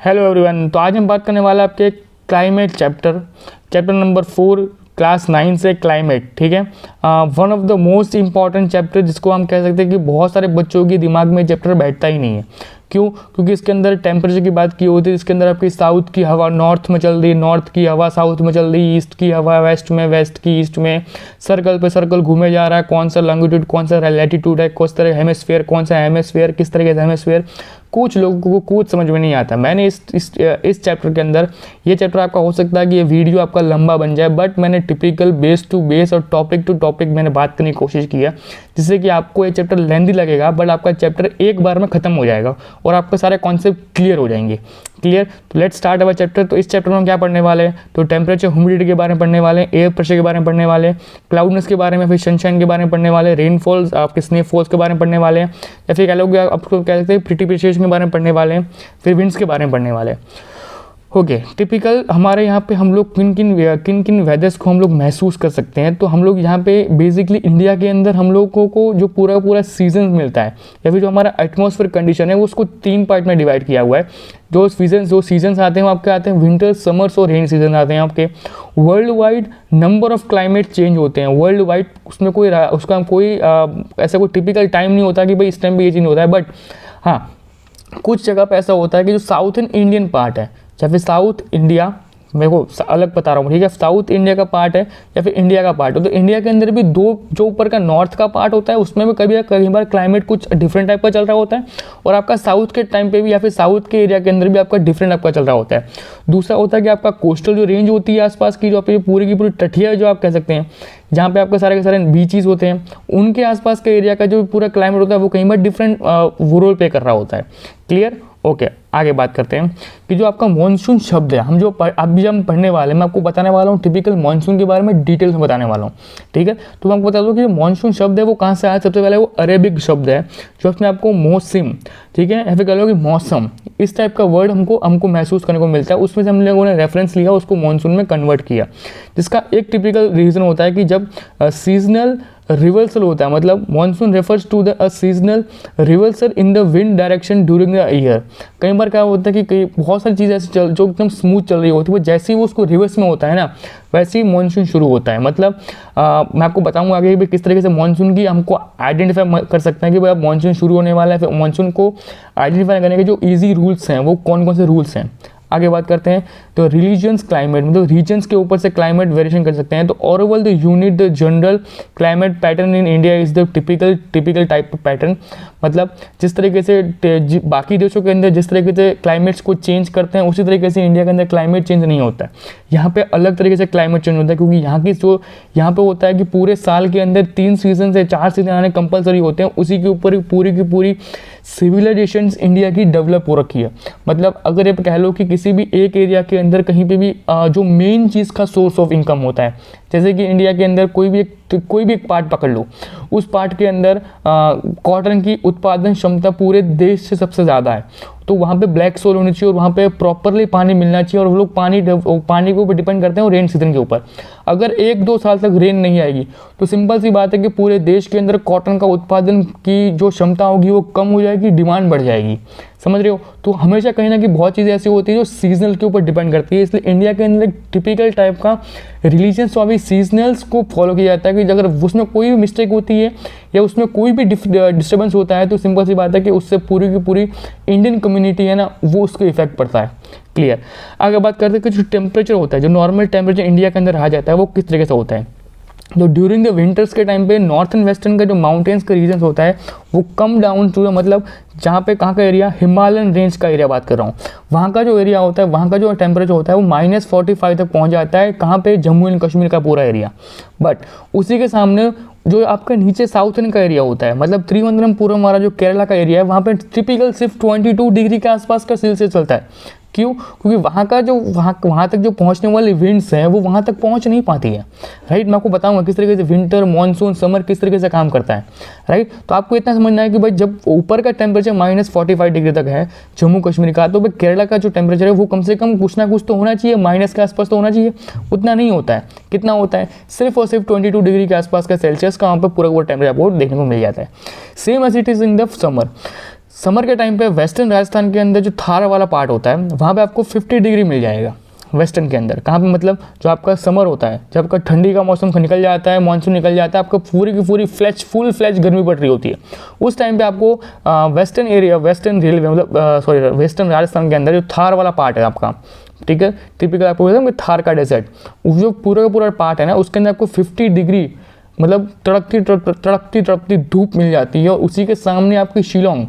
Hello everyone. तो आज हम बात करने वाला आपके क्लाइमेट चैप्टर नंबर 4 क्लास 9 से क्लाइमेट। ठीक है, one of the most important chapter जिसको हम कह सकते हैं कि बहुत सारे बच्चों के दिमाग में चैप्टर बैठता ही नहीं है। क्यों? क्योंकि इसके अंदर टेम्परेचर की बात की होती है। इसके अंदर आपकी साउथ की हवा नॉर्थ में चल रही है, नॉर्थ की हवा साउथ में चल रही है, ईस्ट की हवा वेस्ट में, वेस्ट की ईस्ट में, सर्कल पे सर्कल घूमे जा रहा है, कौन सा लॉन्गिट्यूड कौन सा लैटिट्यूड है, किस तरह हेमिस्फीयर कौन सा हेमिस्फीयर, किस तरह के हेमिस्फीयर, कुछ लोगों को कुछ समझ में नहीं आता। मैंने इस चैप्टर के अंदर, ये चैप्टर आपका हो सकता है कि ये वीडियो आपका लंबा बन जाए, बट मैंने टिपिकल बेस टू बेस और टॉपिक टू टॉपिक मैंने बात करने की कोशिश की है, जिससे कि आपको ये चैप्टर लेंथी लगेगा बट आपका चैप्टर एक बार में खत्म हो जाएगा और आपके सारे कॉन्सेप्ट क्लियर हो जाएंगे। क्लियर? तो लेट्स स्टार्ट अवर चैप्टर। तो इस चैप्टर में हम क्या पढ़ने वाले हैं? तो टेम्परेचर ह्यूमिडिटी के बारे में पढ़ने वाले हैं, एयर प्रेशर के बारे में पढ़ने वाले हैं, क्लाउडनेस के बारे में, फिर सनशाइन के बारे में पढ़ने वाले, रेनफॉल्स आपके स्नेफॉल्स के बारे में पढ़ने वाले हैं, या फिर कह लो आपको कह सकते हैं प्रिसिपिटेशन के बारे में पढ़ने वाले हैं, फिर विंड्स के बारे में पढ़ने वाले हैं। ओके, टिपिकल हमारे यहाँ पे हम लोग किन किन वेदर्स को हम लोग महसूस कर सकते हैं। तो हम लोग यहाँ पे बेसिकली इंडिया के अंदर हम लोगों को जो पूरा सीजन मिलता है, या फिर जो हमारा एटमॉस्फेयर कंडीशन है, वो उसको 3 पार्ट में डिवाइड किया हुआ है। जो सीजन्स आते हैं वो आपके आते हैं विंटर, समर्स और रेन सीजन आते हैं आपके। World wide number of climate change होते हैं वर्ल्ड वाइड। उसमें उसका कोई ऐसा कोई टिपिकल टाइम नहीं होता कि भाई इस टाइम पे ये चेंज होता है, बट हाँ कुछ जगह पे ऐसा होता है कि जो साउथर्न इंडियन पार्ट है, या फिर साउथ इंडिया, मेरे को अलग बता रहा हूँ, ठीक है, साउथ इंडिया का पार्ट है या फिर इंडिया का पार्ट हो, तो इंडिया के अंदर भी दो, जो ऊपर का नॉर्थ का पार्ट होता है उसमें भी कई बार क्लाइमेट कुछ डिफरेंट टाइप का चल रहा होता है, और आपका साउथ के टाइम पे भी या फिर साउथ के एरिया के अंदर भी आपका डिफरेंट आपका चल रहा होता है। दूसरा होता है कि आपका कोस्टल जो रेंज होती है आसपास की, जो आपकी पूरी की पूरी तटिया जो आप कह सकते हैं, जहाँ पे आपके सारे के सारे बीचेस होते हैं, उनके आसपास के एरिया का जो पूरा क्लाइमेट होता है वो कहीं बार डिफरेंट रोल प्ले कर रहा होता है। क्लियर? ओके, आगे बात करते हैं कि जो आपका मॉनसून शब्द है, हम जो अभी हम पढ़ने वाले हैं, मैं आपको बताने वाला हूँ टिपिकल मॉनसून के बारे में डिटेल्स में बताने वाला हूँ। ठीक है, तो मैं आपको बता दूँ कि जो मॉनसून शब्द है वो कहाँ से आया। सबसे पहले वो अरेबिक शब्द है, जो उसमें आपको मौसम, ठीक है, या फिर कह लो कि मौसम, इस टाइप का वर्ड हमको महसूस करने को मिलता है। उसमें से हम लोगों ने रेफरेंस लिया, उसको मॉनसून में कन्वर्ट किया, जिसका एक टिपिकल रीज़न होता है कि जब सीजनल रिवर्सल होता है, मतलब monsoon refers to the seasonal reversal in the wind direction during the year. कई बार क्या होता है कि बहुत सारी चीज़ें ऐसी जो एकदम स्मूथ चल रही होती है, वो जैसे ही वो उसको रिवर्स में होता है ना, वैसे ही मॉनसून शुरू होता है। मतलब मैं आपको बताऊंगा आगे भी किस तरीके से मॉनसून की हमको आइडेंटिफाई कर सकते हैं कि भाई अब मॉनसून शुरू होने वाला है। फिर मॉनसून को आइडेंटिफाई करने के जो ईजी रूल्स हैं वो कौन कौन से रूल्स हैं, आगे बात करते हैं। तो रिलीजन्स क्लाइमेट, मतलब रीजन्स के ऊपर से क्लाइमेट वेरिएशन कर सकते हैं। तो overall the unit the general climate pattern in India is the typical type of pattern. मतलब जिस तरीके से बाकी देशों के अंदर जिस तरीके से क्लाइमेट्स को चेंज करते हैं, उसी तरीके से इंडिया के अंदर क्लाइमेट चेंज नहीं होता है। यहाँ पे अलग तरीके से क्लाइमेट चेंज होता है, क्योंकि यहाँ पे होता है कि पूरे साल के अंदर 3 सीजन से 4 सीजन आने कंपलसरी होते हैं। उसी के ऊपर पूरी की पूरी सिविलाइजेशन इंडिया की डेवलप हो रखी है। मतलब अगर आप कह लो कि किसी भी एक एरिया के अंदर कहीं पे भी जो मेन चीज़ का सोर्स ऑफ इनकम होता है, जैसे कि इंडिया के अंदर कोई भी एक पार्ट पकड़ लो, उस पार्ट के अंदर कॉटन की उत्पादन क्षमता पूरे देश से सबसे ज़्यादा है, तो वहाँ पे ब्लैक सोल होनी चाहिए और वहाँ पे प्रॉपरली पानी मिलना चाहिए, और वो लोग पानी के ऊपर डिपेंड करते हैं, और रेन सीजन के ऊपर। अगर 1-2 साल तक रेन नहीं आएगी तो सिंपल सी बात है कि पूरे देश के अंदर कॉटन का उत्पादन की जो क्षमता होगी वो कम हो जाएगी, डिमांड बढ़ जाएगी। समझ रहे हो? तो हमेशा कहीं ना कहीं बहुत चीज़ें ऐसी होती है जो सीजनल के ऊपर डिपेंड करती है। इसलिए इंडिया के अंदर एक टिपिकल टाइप का रिलीजन्स और सीजनल्स को फॉलो किया जाता है कि अगर उसमें कोई भी मिस्टेक होती है या उसमें कोई भी डिस्टर्बेंस होता है, तो सिंपल सी बात है कि उससे पूरी की पूरी इंडियन कम्युनिटी है ना, वो उसको इफेक्ट पड़ता है। क्लियर? आगे बात करते हैं कि जो टेम्परेचर होता है, जो नॉर्मल टेम्परेचर इंडिया के अंदर आ जाता है, वो किस तरीके से होता है। तो ड्यूरिंग द विंटर्स के टाइम पे नॉर्थ एंड वेस्टर्न का जो माउंटेन्स का रीजन होता है वो कम डाउन टू, मतलब जहाँ पे कहाँ का एरिया, हिमालयन रेंज का एरिया बात कर रहा हूँ, वहाँ का जो एरिया होता है, वहाँ का जो टेम्परेचर होता है वो -45 तक पहुँच जाता है। कहाँ पे? जम्मू एंड कश्मीर का पूरा एरिया। बट उसी के सामने जो आपका नीचे साउथर्न का एरिया होता है, मतलब त्रिवेंद्रमपुरम हमारा जो केरला का एरिया है, वहाँ पे टिपिकल सिर्फ 22 डिग्री के आसपास का सेल्सियस चलता है। क्यों? क्योंकि वहाँ तक जो पहुँचने वाली विंड्स हैं वो वहाँ तक पहुँच नहीं पाती है। राइट? मैं आपको बताऊंगा किस तरीके से विंटर, मॉनसून, समर किस तरीके से काम करता है। राइट? तो आपको इतना समझना है कि भाई जब ऊपर का टेम्परेचर -45 डिग्री तक है जम्मू कश्मीर का, तो भाई केरला का जो टेम्परेचर है वो कम से कम कुछ ना कुछ तो होना चाहिए, माइनस के आसपास तो होना चाहिए। उतना नहीं होता है। कितना होता है? सिर्फ और सिर्फ 22 डिग्री के आसपास का सेल्सियस का वहाँ पर पूरा टेम्परेचर आपको देखने को मिल जाता है। Same as it is in the summer. Summer के टाइम पे वेस्टर्न राजस्थान के अंदर जो थार वाला पार्ट होता है वहाँ पे आपको 50 डिग्री मिल जाएगा वेस्टर्न के अंदर। कहाँ पे, मतलब जो आपका समर होता है, जब आपका ठंडी का मौसम निकल जाता है, मानसून निकल जाता है, आपको पूरी की पूरी फुल फ्लैश गर्मी पड़ रही होती है, उस टाइम पे आपको वेस्टर्न एरिया, वेस्टर्न रेलवे मतलब वेस्टर्न राजस्थान के अंदर जो थार वाला पार्ट है आपका, ठीक है, टिपिकल आपको बोलते हैं थार का डेजर्ट, जो पूरा का पूरा पार्ट है ना, उसके अंदर आपको 50 डिग्री मतलब तड़कती धूप मिल जाती है। और उसी के सामने आपकी शिलोंग,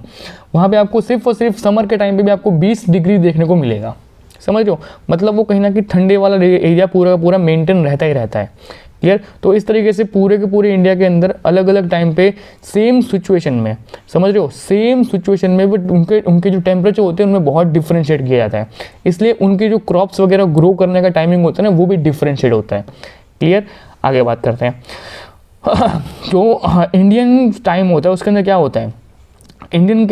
वहाँ पे आपको सिर्फ और सिर्फ समर के टाइम पे भी आपको 20 डिग्री देखने को मिलेगा। समझ रहे हो, मतलब वो कहीं ना कहीं ठंडे वाला एरिया पूरा का पूरा मेंटेन रहता ही रहता है। क्लियर। तो इस तरीके से पूरे के पूरे इंडिया के अंदर अलग अलग टाइम पे सेम सिचुएशन में, समझ रहे हो, सेम सिचुएशन में बट उनके जो टेम्परेचर होते हैं उनमें बहुत डिफरेंशिएट किया जाता है। इसलिए उनके जो क्रॉप्स वगैरह ग्रो करने का टाइमिंग होता है ना, वो भी डिफरेंशिएट होता है। क्लियर। आगे बात करते हैं। जो इंडियन टाइम होता है उसके अंदर क्या होता है, इंडियन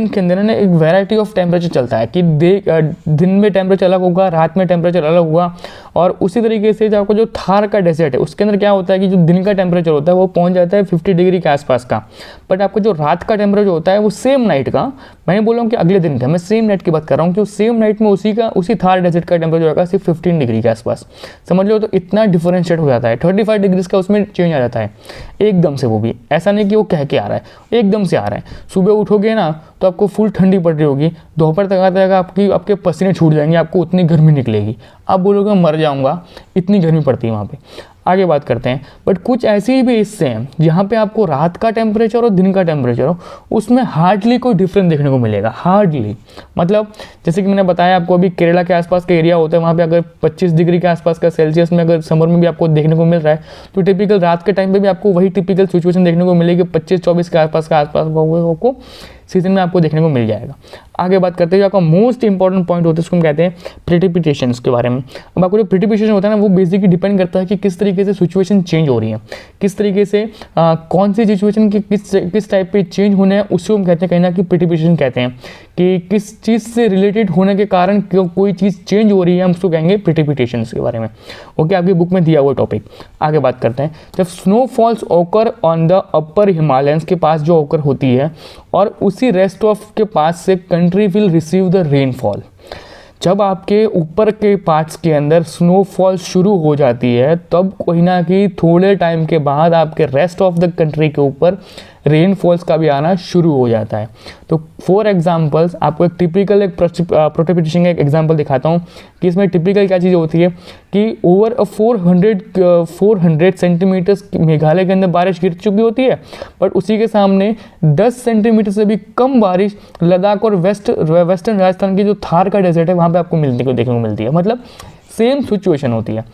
के अंदर ना एक वैरायटी ऑफ टेम्परेचर चलता है कि दिन में टेम्परेचर अलग होगा, रात में टेम्परेचर अलग होगा। और उसी तरीके से जो आपको जो थार का डेजर्ट है उसके अंदर क्या होता है कि जो दिन का टेम्परेचर होता है वो पहुंच जाता है 50 डिग्री के आसपास का, बट आपको जो रात का टेम्परेचर होता है वो सेम नाइट का, मैं बोल रहा हूँ कि अगले दिन का, मैं सेम नाइट की बात कर रहा हूँ कि सेम नाइट में उसी थार डेजर्ट का टेम्परेचर होगा सिर्फ 15 डिग्री के आसपास। समझ लो, तो इतना डिफरेंशिएट हो जाता है, 35 डिग्री का उसमें चेंज आ जाता है एकदम से। वो भी ऐसा नहीं कि वो कह के आ रहा है, एकदम से आ रहा है। सुबह उठोगे ना तो आपको फुल ठंडी पड़ रही होगी, दोपहर तक आता है आपके पसीने छूट जाएंगे, आपको उतनी गर्मी निकलेगी, आप बोलोगे मर जाऊंगा, इतनी गर्मी पड़ती है वहाँ पे। आगे बात करते हैं। बट कुछ ऐसे भी हिस्से हैं जहाँ पे आपको रात का टेम्परेचर और दिन का टेम्परेचर हो उसमें हार्डली कोई डिफरेंस देखने को मिलेगा, हार्डली। मतलब जैसे कि मैंने बताया आपको, अभी केरला के आसपास का एरिया होता है, वहाँ पे अगर 25 डिग्री के आसपास का सेल्सियस में अगर समर में भी आपको देखने को मिल रहा है, तो टिपिकल रात के टाइम पे भी आपको वही टिपिकल सिचुएशन देखने को मिलेगी, 25-24 के आसपास आपको सीजन में आपको देखने को मिल जाएगा। आगे बात करते हैं, आपका मोस्ट इंपॉर्टेंट पॉइंट होता है, उसको हम कहते हैं प्रेसिपिटेशंस के बारे में। अब आपको जो प्रेसिपिटेशन होता है ना, वो बेसिकली डिपेंड करता है कि किस तरीके से सिचुएशन चेंज हो रही है, किस तरीके से कौन सी सिचुएशन की किस टाइप पे चेंज होने हैं, उसको हम कहते हैं कहीं ना कि प्रेसिपिटेशन कहते हैं, कि किस चीज़ से रिलेटेड होने के कारण कोई चीज़ चेंज हो रही है, हम उसको कहेंगे प्रेसिपिटेशंस के बारे में। ओके, आपकी बुक में दिया हुआ टॉपिक। आगे बात करते हैं। जब स्नोफॉल्स ओकर ऑन द अपर हिमालयंस के पास जो ओकर होती है और उसी रेस्ट ऑफ के पास से country will receive the rainfall. जब आपके ऊपर के पार्ट्स के अंदर स्नोफॉल शुरू हो जाती है तब कहीं ना कहीं थोड़े टाइम के बाद आपके रेस्ट ऑफ द कंट्री के ऊपर रेनफॉल्स का भी आना शुरू हो जाता है। तो फॉर एग्जांपल्स आपको एक टिपिकल एक प्रेसिपिटेशन का एक एग्जांपल दिखाता हूँ कि इसमें टिपिकल क्या चीज़ होती है कि ओवर 400 सेंटीमीटर्स मेघालय के अंदर बारिश गिर चुकी होती है, बट उसी के सामने 10 सेंटीमीटर से भी कम बारिश लद्दाख और वेस्टर्न राजस्थान की जो थार का डेजर्ट है वहाँ पर आपको देखने को मिलती है। मतलब सेम सिचुएशन होती है,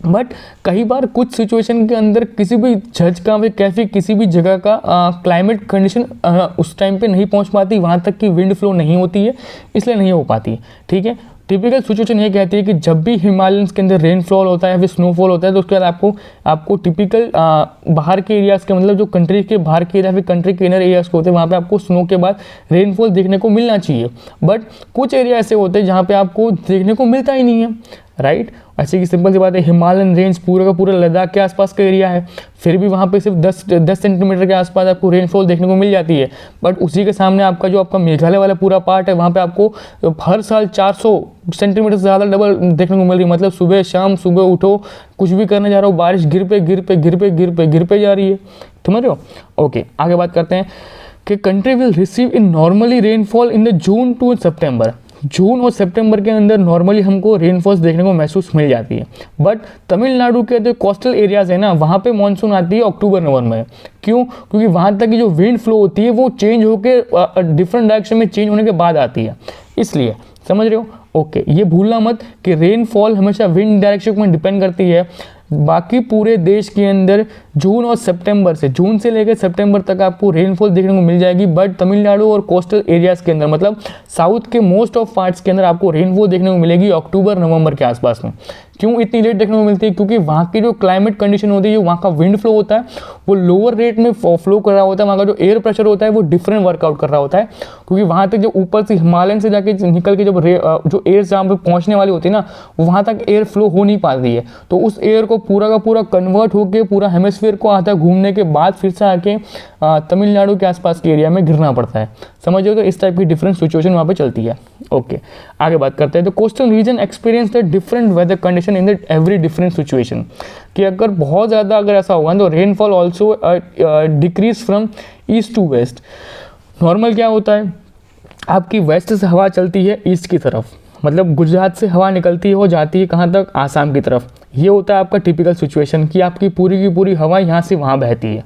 बट कई बार कुछ सिचुएशन के अंदर किसी भी जज का वे कैफी किसी भी जगह का क्लाइमेट कंडीशन उस टाइम पे नहीं पहुंच पाती, वहाँ तक की विंड फ्लो नहीं होती है, इसलिए नहीं हो पाती। ठीक है, टिपिकल सिचुएशन ये कहती है कि जब भी हिमालयंस के अंदर रेनफॉल होता है या फिर स्नोफॉल होता है तो उसके बाद आपको टिपिकल बाहर के एरियाज़ के, मतलब जो कंट्री के बाहर के एरिया फिर कंट्री के इनर एरियाज़ होते हैं वहाँ पे आपको स्नो के बाद रेनफॉल देखने को मिलना चाहिए। बट कुछ एरिया ऐसे होते हैं जहाँ पे आपको देखने को मिलता ही नहीं है, राइट। ऐसे की सिंपल सी बात है, हिमालयन रेंज पूरा का पूरा लद्दाख के आसपास का एरिया है, फिर भी वहाँ पे सिर्फ 10 सेंटीमीटर के आसपास आपको रेनफॉल देखने को मिल जाती है। बट उसी के सामने आपका जो आपका मेघालय वाला पूरा पार्ट है वहाँ पे आपको हर साल 400 सेंटीमीटर से ज़्यादा डबल देखने को मिल रही है। मतलब सुबह शाम, सुबह उठो, कुछ भी करने जा रहा हो, बारिश गिर पे जा रही है। समझ रहे हो। ओके, आगे बात करते हैं कि country will receive in normally rainfall in the June to September. जून और सितंबर के अंदर नॉर्मली हमको रेनफॉल्स देखने को महसूस मिल जाती है, बट तमिलनाडु के जो कोस्टल एरियाज़ है ना वहाँ पे मानसून आती है अक्टूबर-नवंबर में। क्यों? क्योंकि वहाँ तक की जो विंड फ्लो होती है वो चेंज होकर डिफरेंट डायरेक्शन में चेंज होने के बाद आती है, इसलिए। समझ रहे हो। ओके, ये भूलना मत कि रेनफॉल हमेशा विंड डायरेक्शन में डिपेंड करती है। बाकी पूरे देश के अंदर जून और सितंबर से, जून से लेकर सितंबर तक आपको रेनफॉल देखने को मिल जाएगी, बट तमिलनाडु और कोस्टल एरियाज़ के अंदर, मतलब साउथ के मोस्ट ऑफ पार्ट्स के अंदर आपको रेनफॉल देखने को मिलेगी अक्टूबर-नवंबर के आसपास में। क्यों इतनी लेट देखने को मिलती है? क्योंकि वहाँ की जो क्लाइमेट कंडीशन होती है, वहाँ का विंड फ्लो होता है वो लोअर रेट में फ्लो कर रहा होता है, वहाँ का जो एयर प्रेशर होता है वो डिफरेंट वर्कआउट कर रहा होता है, क्योंकि वहाँ तक जो ऊपर से हिमालयन से जाके निकल के जब जो एयर जहाँ पे पहुँचने वाली होती है ना, वहाँ तक एयर फ्लो हो नहीं पाती है, तो उस एयर को पूरा का पूरा कन्वर्ट होकर पूरा हेमिस्फीयर हेमिस्फीयर को आधा घूमने के बाद फिर से आके तमिलनाडु के आसपास के एरिया में गिरना पड़ता है, समझ रहे हो। तो इस टाइप की डिफरेंट सिचुएशन वहाँ पे चलती है। ओके, आगे बात करते हैं। तो coastal region experience the different weather condition in the every different situation, कि अगर बहुत ज़्यादा अगर ऐसा होगा तो rainfall also decrease from east to west. Normal क्या होता है, आपकी वेस्ट से हवा चलती है ईस्ट की तरफ, मतलब गुजरात से हवा निकलती है, वो जाती है कहाँ तक, आसाम की तरफ। ये होता है आपका टिपिकल सिचुएशन कि आपकी पूरी की पूरी हवा यहाँ से वहाँ बहती है।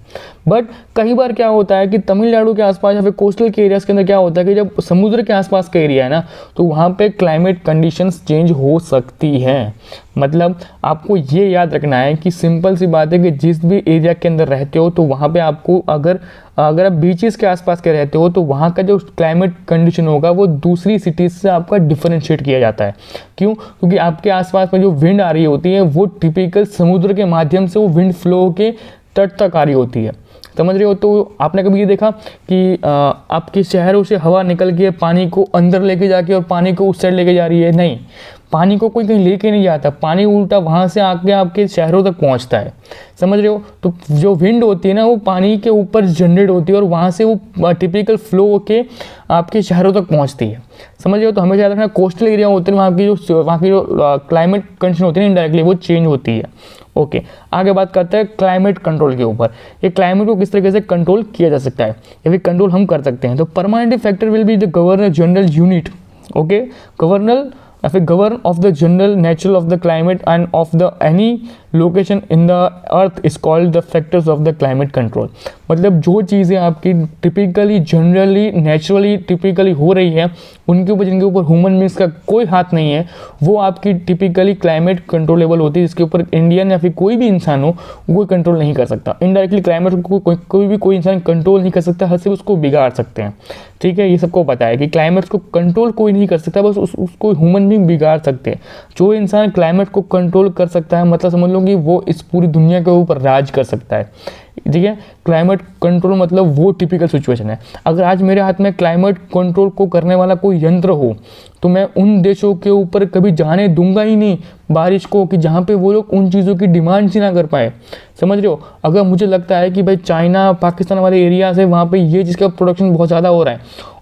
बट कई बार क्या होता है कि तमिलनाडु के आसपास या फिर कोस्टल के एरियाज़ के अंदर क्या होता है कि जब समुद्र के आसपास का एरिया है ना, तो वहाँ पे क्लाइमेट कंडीशंस चेंज हो सकती हैं। मतलब आपको ये याद रखना है कि सिंपल सी बात है कि जिस भी एरिया के अंदर रहते हो तो वहाँ पे आपको अगर आप बीचेस के आसपास के रहते हो तो वहाँ का जो क्लाइमेट कंडीशन होगा वो दूसरी सिटीज़ से आपका डिफरेंशिएट किया जाता है। क्यों? क्योंकि आपके आसपास में जो विंड आ रही होती है वो टिपिकल समुद्र के माध्यम से वो विंड फ्लो के तट तक आ रही होती है, समझ रहे हो। तो आपने कभी ये देखा कि आपके शहरों से हवा निकल के पानी को अंदर लेके जाके और पानी को उस साइड लेके जा रही है? नहीं, पानी को कोई कहीं लेके नहीं जाता, पानी उल्टा वहाँ से आके आपके शहरों तक पहुँचता है, समझ रहे हो। तो जो विंड होती है ना वो पानी के ऊपर जनरेट होती है और वहाँ से वो टिपिकल फ्लो होके आपके शहरों तक पहुँचती है, समझ रहे हो। तो हमेशा याद रखना, कोस्टल एरिया होते हैं वहाँ की जो क्लाइमेट कंडीशन होती है इनडायरेक्टली वो चेंज होती है। ओके, आगे बात करते हैं क्लाइमेट कंट्रोल के ऊपर। ये क्लाइमेट को किस तरीके से कंट्रोल किया जा सकता है या फिर कंट्रोल हम कर सकते हैं। तो permanent factor will be the governor general unit, okay, governor या फिर govern of the general nature of the climate end of the any location in the earth is called the factors of the climate control. मतलब जो चीज़ें आपकी typically generally naturally typically हो रही है उनके ऊपर, जिनके ऊपर ह्यूमन बींग्स का कोई हाथ नहीं है, वो आपकी टिपिकली क्लाइमेट कंट्रोलेबल होती है, जिसके ऊपर इंडियन या फिर कोई भी इंसान हो वो कंट्रोल नहीं कर सकता। इनडायरेक्टली क्लाइमेट को कोई इंसान कंट्रोल नहीं कर सकता, हर सिर्फ उसको बिगाड़ सकते हैं, ठीक है। ये सबको पता है कि क्लाइमेट को कंट्रोल कोई नहीं कर सकता, बस उसको ह्यूमन बींग बिगाड़ सकते हैं। जो इंसान क्लाइमेट को कंट्रोल कर सकता है मतलब समझ लो कि वो इस पूरी दुनिया के ऊपर राज कर सकता है, ठीक है। क्लाइमेट कंट्रोल मतलब वो टिपिकल सिचुएशन है। अगर आज मेरे हाथ में क्लाइमेट कंट्रोल को करने वाला कोई यंत्र हो तो मैं उन देशों के ऊपर कभी जाने दूंगा ही नहीं बारिश को, कि जहाँ पे वो लोग उन चीज़ों की डिमांड ही ना कर पाए, समझ रहे हो। अगर मुझे लगता है कि भाई चाइना पाकिस्तान वाले एरिया से वहाँ पे ये चीज़ का प्रोडक्शन बहुत ज़्यादा हो रहा है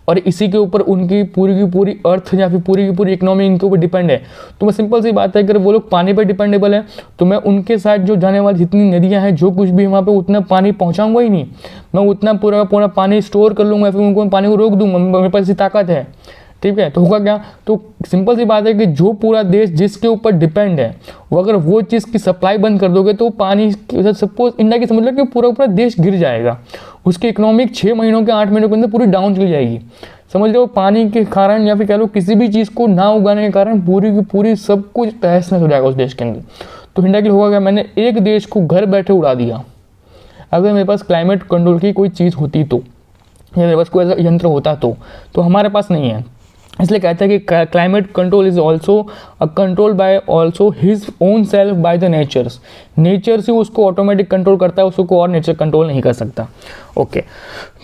और इसी के ऊपर उनकी पूरी की पूरी अर्थ या फिर पूरी की पूरी इकोनॉमी इनके ऊपर डिपेंड है, तो मैं सिंपल सी बात है अगर वो लोग पानी पर डिपेंडेबल है तो मैं उनके साथ जो जाने वाली जितनी नदियाँ हैं जो कुछ भी वहाँ पे उतना पानी पहुँचाऊंगा ही नहीं, मैं उतना पूरा पूरा पानी स्टोर कर लूँगा, फिर उनको पानी को रोक दूँगा, मेरे पास ऐसी ताकत है, ठीक है। तो होगा क्या, तो सिंपल सी बात है कि जो पूरा देश जिसके ऊपर डिपेंड है वो अगर वो चीज़ की सप्लाई बंद कर दोगे तो पानी, सपोज इंडिया की समझ लो कि पूरा पूरा देश गिर जाएगा, उसकी इकोनॉमिक 6 महीनों के 8 महीनों के अंदर पूरी डाउन चली जाएगी, समझ लो। पानी के कारण या फिर कह लो किसी भी चीज़ को ना उगाने के कारण पूरी की पूरी सब कुछ तहस नहस हो जाएगा उस देश के अंदर। तो इंडिया के होगा क्या, मैंने एक देश को घर बैठे उड़ा दिया। अगर मेरे पास क्लाइमेट कंट्रोल की कोई चीज़ होती तो, या मेरे पास कोई ऐसा यंत्र होता तो हमारे पास नहीं है। इसलिए कहते हैं कि climate control is also control by also his own self by the natures. Nature से उसको ऑटोमेटिक कंट्रोल करता है, उसको और नेचर कंट्रोल नहीं कर सकता। ओके,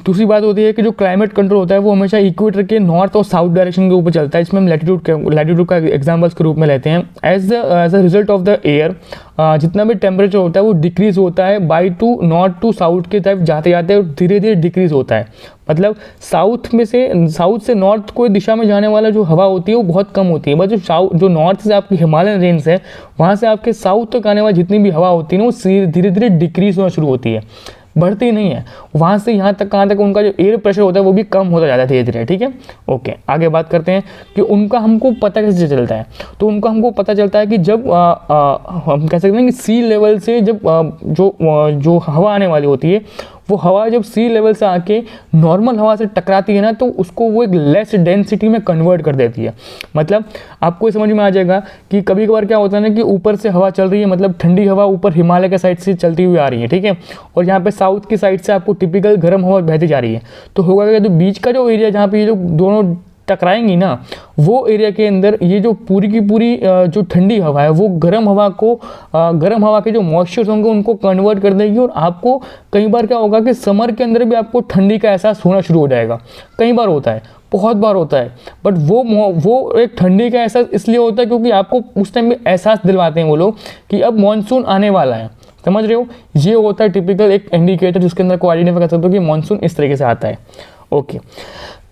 दूसरी बात होती है कि जो क्लाइमेट कंट्रोल होता है वो हमेशा इक्वेटर के नॉर्थ और साउथ डायरेक्शन के ऊपर चलता है। इसमें हम लैटिट्यूड का एग्जाम्पल्स के रूप में लेते हैं। As a result of the air जितना भी टेम्परेचर होता है वो डिक्रीज होता है by to north to south की तरफ जाते जाते धीरे धीरे डिक्रीज होता है। मतलब साउथ से नॉर्थ को दिशा में जाने वाला जो हवा होती है वो बहुत कम होती है, बस जो नॉर्थ से आपकी हिमालयन रेंज है वहाँ से आपके साउथ तक आने वाली जितनी भी हवा होती है ना वो धीरे धीरे डिक्रीज होना शुरू होती है, बढ़ती नहीं है। वहाँ से यहाँ तक कहाँ तक उनका जो एयर प्रेशर होता है वो भी कम होता जाता है धीरे धीरे, ठीक है। ओके, आगे बात करते हैं कि उनका हमको पता कैसे चलता है। तो उनका हमको पता चलता है कि जब हम कह सकते हैं कि सी लेवल से जब जो हवा आने वाली होती है वो हवा जब सी लेवल से आके नॉर्मल हवा से टकराती है ना तो उसको वो एक लेस डेंसिटी में कन्वर्ट कर देती है। मतलब आपको समझ में आ जाएगा कि कभी कभार क्या होता है ना कि ऊपर से हवा चल रही है, मतलब ठंडी हवा ऊपर हिमालय के साइड से चलती हुई आ रही है, ठीक है, और यहाँ पे साउथ की साइड से आपको टिपिकल गर्म हवा बहती जा रही है। तो होगा क्या, तो बीच का जो एरिया जहाँ पे ये जो दोनों टकराएंगी ना वो एरिया के अंदर ये जो पूरी की पूरी जो ठंडी हवा है वो गर्म हवा के जो मॉइस्चर्स होंगे उनको कन्वर्ट कर देगी और आपको कई बार क्या होगा कि समर के अंदर भी आपको ठंडी का एहसास होना शुरू हो जाएगा। कई बार होता है, बहुत बार होता है, बट वो एक ठंडी का एहसास इसलिए होता है क्योंकि आपको उस टाइम में एहसास दिलवाते हैं वो लोग कि अब मानसून आने वाला है। समझ रहे हो, ये होता है टिपिकल एक इंडिकेटर जिसके अंदर को आइडेंटिफाई कर सकते हो कि मानसून इस तरीके से आता है। ओके,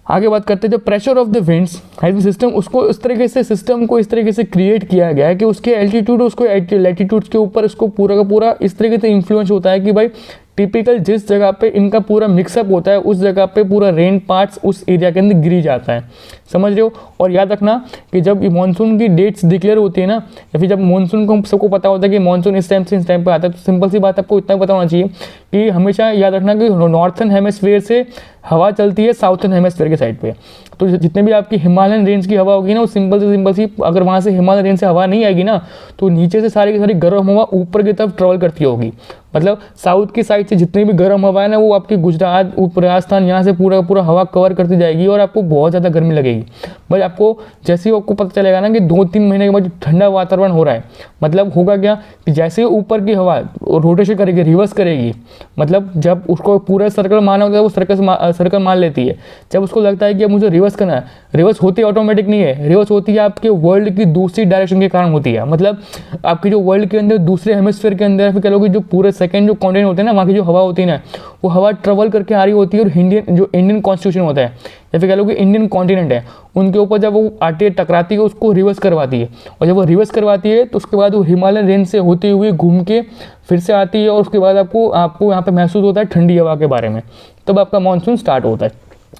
आगे बात करते हैं जो प्रेशर ऑफ द विंड्स है सिस्टम, उसको इस तरीके से सिस्टम को इस तरीके से क्रिएट किया गया है कि उसके एल्टीट्यूड उसको लैटिट्यूड्स के ऊपर इसको पूरा का पूरा इस तरीके से इन्फ्लुएंस होता है कि भाई टिपिकल जिस जगह पे इनका पूरा मिक्सअप होता है उस जगह पे पूरा रेन पार्ट्स उस एरिया के अंदर गिरी जाता है, समझ रहे हो। और याद रखना कि जब मानसून की डेट्स डिक्लेयर होती है ना, या फिर जब मानसून को सबको पता होता है कि मानसून इस टाइम से इस टाइम पे आता है, तो सिंपल सी बात आपको इतना पता होना चाहिए कि हमेशा याद रखना कि नॉर्थन हेमिस्फीयर से हवा चलती है साउथर्न हेमिस्फीयर के साइड पे। तो जितने भी आपकी हिमालयन रेंज की हवा होगी ना, वो सिंपल सी अगर वहाँ से हिमालयन रेंज से हवा नहीं आएगी ना, तो नीचे से सारी की सारी गर्म हवा ऊपर की तरफ ट्रेवल करती होगी। मतलब साउथ की साइड से जितनी भी गर्म हवा है ना, वो आपकी गुजरात राजस्थान यहाँ से पूरा हवा कवर करती जाएगी और आपको बहुत ज़्यादा गर्मी लगेगी। बट आपको जैसे ही आपको पता चलेगा ना कि 2-3 महीने के बाद ठंडा वातावरण हो रहा है, मतलब होगा क्या कि जैसे ही ऊपर की हवा रोटेशन करेगी, रिवर्स करेगी, मतलब जब उसको पूरा सर्कल मारना होता है वो सर्कल मान लेती है। जब उसको लगता है कि अब मुझे रिवर्स करना है, रिवर्स होती है ऑटोमेटिक नहीं है, रिवर्स होती है आपके वर्ल्ड की दूसरी डायरेक्शन के कारण होती है। मतलब आपकी जो वर्ल्ड के अंदर दूसरे हेमिस्फीयर के अंदर फिर कह लो कि जो पूरे सेकंड जो कॉन्टिनेंट होते हैं ना, वहाँ की जो हवा होती है ना, वो हवा ट्रेवल करके आ रही होती है और इंडियन कॉन्स्टिट्यूशन होता है या फिर कह लो कि इंडियन कॉन्टिनेंट है, उनके ऊपर जब वो आती है टकराती है उसको रिवर्स करवाती है। और जब वो रिवर्स करवाती है तो उसके बाद वो हिमालयन रेंज से होते हुए घूम के फिर से आती है और उसके बाद आपको यहाँ पे महसूस होता है ठंडी हवा के बारे में, तब आपका मानसून स्टार्ट होता है।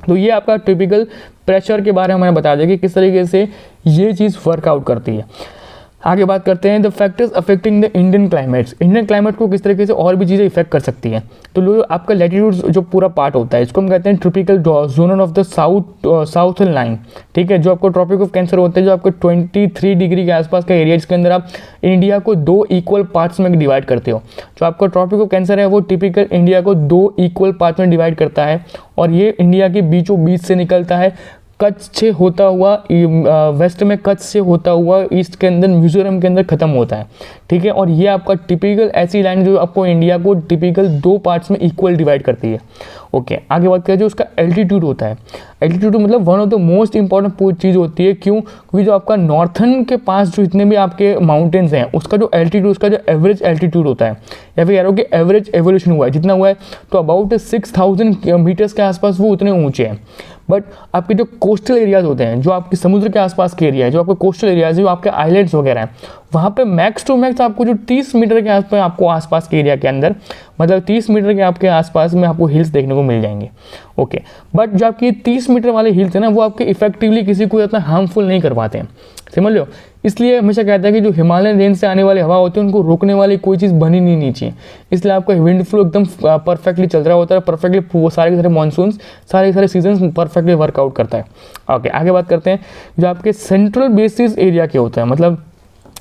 तो ये आपका टिपिकल प्रेशर के बारे में मैंने बता दिया कि किस तरीके से ये चीज़ वर्कआउट करती है। आगे बात करते हैं the factors affecting the Indian climates, Indian climate को किस तरीके से और भी चीज़ें इफेक्ट कर सकती हैं। तो लो आपका लैटिट्यूड जो पूरा पार्ट होता है इसको हम कहते हैं tropical zone of the southern line, ठीक है, जो आपको ट्रॉपिक ऑफ कैंसर होता है, जो आपको 23 डिग्री के आसपास का एरिया जिसके अंदर आप इंडिया को 2 इक्वल पार्ट्स में डिवाइड करते हो। जो आपका ट्रॉपिक ऑफ कैंसर है वो टिपिकल इंडिया को 2 इक्वल पार्ट में डिवाइड करता है और ये इंडिया के बीचों बीच से निकलता है, कच्छ से होता हुआ वेस्ट में कच्छ से होता हुआ ईस्ट के अंदर मिजोरम के अंदर ख़त्म होता है, ठीक है। और ये आपका टिपिकल ऐसी लाइन जो आपको इंडिया को टिपिकल 2 पार्ट्स में इक्वल डिवाइड करती है। ओके, आगे बात करें जो उसका एल्टीट्यूड होता है, एल्टीट्यूड मतलब one of the most important चीज़ होती है। क्यों? क्योंकि जो आपका नॉर्थन के पास जो जितने भी आपके माउंटेन्स हैं उसका जो एल्टीट्यूड, उसका जो एवरेज एल्टीट्यूड होता है या फिर कह रहा हूँ कि एवरेज एवोल्यूशन हुआ है, जितना हुआ है तो अबाउट 6000 मीटर्स के आसपास वो उतने ऊँचे हैं। बट आपके जो कोस्टल एरियाज होते हैं, जो आपके समुद्र के आसपास के एरिया है, जो आपके कोस्टल एरियाज जो आपके आइलैंड्स वगैरह हैं, वहाँ पे मैक्स टू मैक्स आपको जो 30 मीटर के आसपास आपको आसपास के एरिया के अंदर, मतलब 30 मीटर के आपके आसपास में आपको हिल्स देखने को मिल जाएंगे। ओके, बट जो आपकी 30 मीटर वाले हिल्स है ना, वो आपके इफेक्टिवली किसी को इतना हार्मफुल नहीं कर पाते हैं, समझ लो। इसलिए हमेशा कहता है कि जो हिमालयन रेंज से आने वाली हवा होती है उनको रोकने वाली कोई चीज़ बनी नहीं चाहिए। इसलिए आपका विंड फ्लो एकदम परफेक्टली चल रहा होता है, परफेक्टली वो सारे के सारे मानसून्स सारे सीजन परफेक्टली वर्कआउट करता है। ओके, आगे बात करते हैं जो आपके सेंट्रल बेसिस एरिया के होता है, मतलब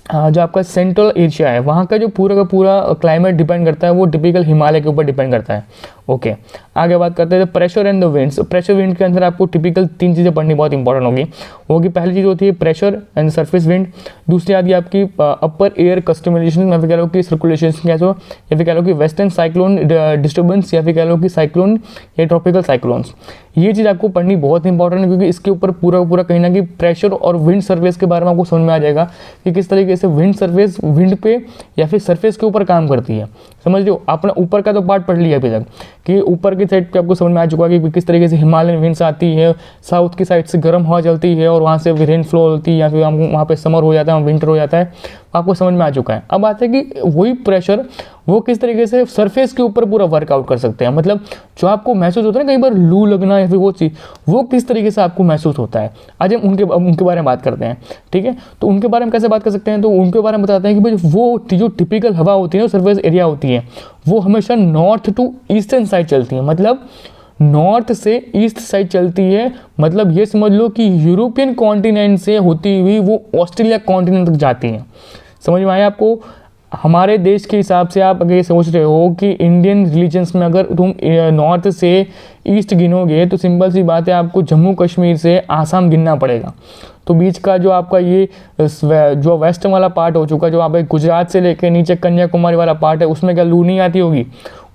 जो आपका सेंट्रल एशिया है वहाँ का जो पूरा का पूरा क्लाइमेट डिपेंड करता है वो टिपिकल हिमालय के ऊपर डिपेंड करता है। ओके, आगे बात करते हैं pressure and the winds. Pressure wind के अंदर आपको टिपिकल 3 चीज़ें पढ़नी बहुत इंपॉर्टेंट होगी। पहली चीज़ होती है प्रेशर एंड सरफेस विंड, दूसरी आती है आपकी अपर एयर कस्टमाइजेशन या फिर कह लो कि सर्कुलेशन कैसे हो, या फिर कह लो कि वेस्टर्न साइक्लोन डिस्टर्बेंस, या फिर कह लो कि साइक्लोन या ट्रॉपिकल साइक्लोन्स। ये चीज़ आपको पढ़नी बहुत इंपॉर्टेंट है क्योंकि इसके ऊपर पूरा कहीं ना कहीं प्रेशर और विंड सर्फेस के बारे में आपको समझ में आ जाएगा कि किस तरीके से विंड सर्फेस विंड पे या फिर सरफेस के ऊपर काम करती है। समझ लो, आपने ऊपर का तो पार्ट पढ़ लिया अभी तक कि ऊपर की साइड पे आपको समझ में आ चुका है कि किस तरीके से हिमालयन विंड्स आती है, साउथ की साइड से गर्म हवा चलती है और वहाँ से रेन फ्लो होती है या फिर वहाँ पे समर हो जाता है, विंटर हो जाता है, आपको समझ में आ चुका है। अब बात है कि वही प्रेशर वो किस तरीके से सरफेस के ऊपर पूरा वर्कआउट कर सकते हैं, मतलब जो आपको महसूस होता है ना कई बार लू लगना या फिर वो चीज़, वो किस तरीके से आपको महसूस होता है। आज हम उनके बारे में बात करते हैं, ठीक है। तो उनके बारे में कैसे बात कर सकते हैं, तो उनके बारे में बताते हैं कि भाई वो जो टिपिकल हवा होती है, सरफेस एरिया होती है, वो हमेशा नॉर्थ टू ईस्टर्न साइड चलती है, मतलब नॉर्थ से ईस्ट साइड चलती है। मतलब ये समझ लो कि यूरोपियन कॉन्टिनेंट से होती हुई वो ऑस्ट्रेलिया कॉन्टिनेंट तक जाती हैं। समझ में आया आपको? हमारे देश के हिसाब से आप अगर ये सोच रहे हो कि इंडियन रिलीजन्स में अगर तुम नॉर्थ से ईस्ट गिनोगे तो सिंपल सी बात है आपको जम्मू कश्मीर से आसाम गिनना पड़ेगा। तो बीच का जो आपका ये जो वेस्ट वाला पार्ट हो चुका, जो आप गुजरात से लेकर नीचे कन्याकुमारी वाला पार्ट है, उसमें क्या लू नहीं आती होगी?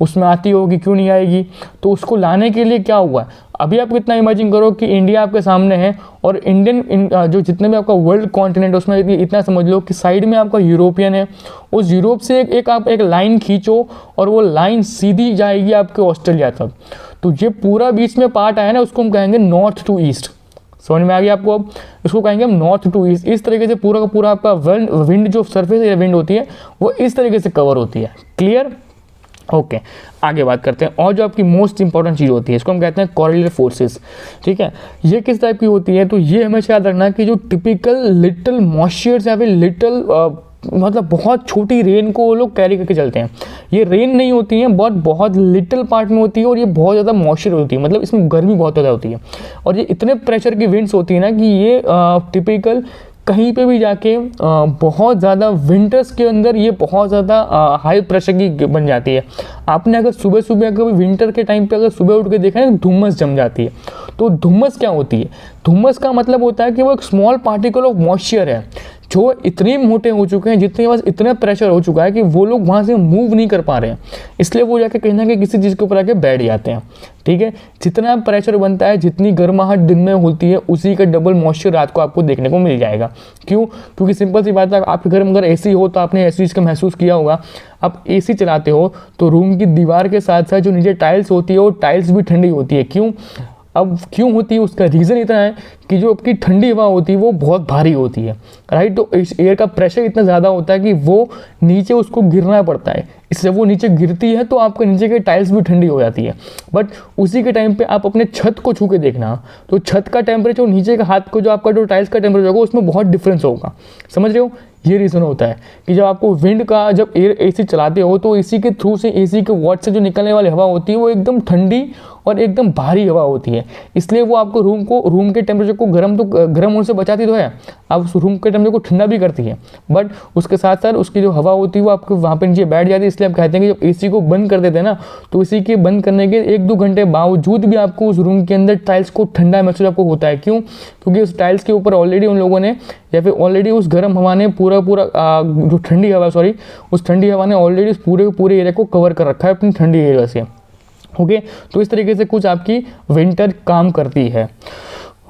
उसमें आती होगी, क्यों नहीं आएगी? तो उसको लाने के लिए क्या हुआ, अभी आप कितना इमेजिन करो कि इंडिया आपके सामने है और इंडियन जो जितने भी आपका वर्ल्ड कॉन्टिनेंट उसमें इतना समझ लो कि साइड में आपका यूरोपियन है, उस यूरोप से आप एक लाइन खींचो और वो लाइन सीधी जाएगी आपके ऑस्ट्रेलिया तक। तो ये पूरा बीच में पार्ट आया ना, उसको हम कहेंगे नॉर्थ टू ईस्ट। समझ में आ गया आपको? अब इसको कहेंगे हम नॉर्थ टू ईस्ट। इस तरीके से पूरा का पूरा आपका विंड जो सरफेस एरिया विंड होती है वो इस तरीके से कवर होती है। क्लियर? ओके, आगे बात करते हैं। और जो आपकी मोस्ट इंपॉर्टेंट चीज़ होती है इसको हम कहते हैं कोरिलेट फोर्सेस। ठीक है, ये किस टाइप की होती है? तो ये हमेशा याद रखना कि जो टिपिकल लिटिल मॉइस्चर्स या फिर लिटिल मतलब बहुत छोटी रेन को वो लोग कैरी करके चलते हैं। ये रेन नहीं होती है, बहुत लिटिल पार्ट में होती है और ये बहुत ज़्यादा मॉइस्चर होती है, मतलब इसमें गर्मी बहुत ज़्यादा होती है। और ये इतने प्रेशर की विंड्स होती है ना कि ये टिपिकल कहीं पे भी जाके बहुत ज़्यादा विंटर्स के अंदर ये बहुत ज़्यादा हाई प्रेशर की बन जाती है। आपने अगर सुबह सुबह कभी विंटर के टाइम पे अगर सुबह उठ के देखा है तो धुम्मस जम जाती है। तो धुम्मस क्या होती है? धुम्मस का मतलब होता है कि वो एक स्मॉल पार्टिकल ऑफ मॉइस्चर है जो इतने मोटे हो चुके हैं, जितने के पास इतना प्रेशर हो चुका है कि वो लोग वहाँ से मूव नहीं कर पा रहे हैं, इसलिए वो जाके कहीं ना कहीं किसी चीज़ के ऊपर आके बैठ जाते हैं। ठीक है, जितना प्रेशर बनता है, जितनी गर्माहट दिन में होती है, उसी का डबल मॉइस्चर रात को आपको देखने को मिल जाएगा। क्यों? क्योंकि सिंपल सी बात है, आपके घर में अगर एसी हो तो आपने ऐसी चीज़ का महसूस किया होगा। आप एसी चलाते हो तो रूम की दीवार के साथ साथ जो नीचे टाइल्स होती है वो टाइल्स भी ठंडी होती है। क्यों? अब क्यों होती है उसका रीज़न इतना है कि जो आपकी ठंडी हवा होती है वो बहुत भारी होती है, राइट। तो इस एयर का प्रेशर इतना ज़्यादा होता है कि वो नीचे उसको गिरना पड़ता है, इससे वो नीचे गिरती है तो आपके नीचे के टाइल्स भी ठंडी हो जाती है। बट उसी के टाइम पे आप अपने छत को छू के देखना, तो छत का टेम्परेचर नीचे का हाथ को जो आपका जो टाइल्स का टेम्परेचर होगा उसमें बहुत डिफरेंस होगा। समझ रहे हो? ये रीज़न होता है कि जब आपको विंड का जब एयर एसी चलाते हो तो एसी के थ्रू से एसी के वाट से जो निकलने वाली हवा होती है वो एकदम ठंडी और एकदम भारी हवा होती है, इसलिए वो आपको रूम के टेम्परेचर को गर्म होने से बचाती तो है, आप उस रूम के टेम्परेचर को ठंडा भी करती है, बट उसके साथ साथ उसकी जो हवा होती है वो आपको वहाँ पे नीचे बैठ जाती है। इसलिए आप कहते हैं कि जब एसी को बंद कर देते हैं ना तो एसी के बंद करने के 1-2 घंटे बावजूद भी आपको उस रूम के अंदर टाइल्स को ठंडा महसूस आपको होता है। क्यों? क्योंकि उस टाइल्स के ऊपर ऑलरेडी उन लोगों ने या फिर ऑलरेडी उस गर्म हवा ने पूरा जो ठंडी हवा उस ठंडी हवा ने ऑलरेडी उस पूरे एरिया को कवर कर रखा है अपनी ठंडी एरिया से। ओके, तो इस तरीके से कुछ आपकी विंटर काम करती है।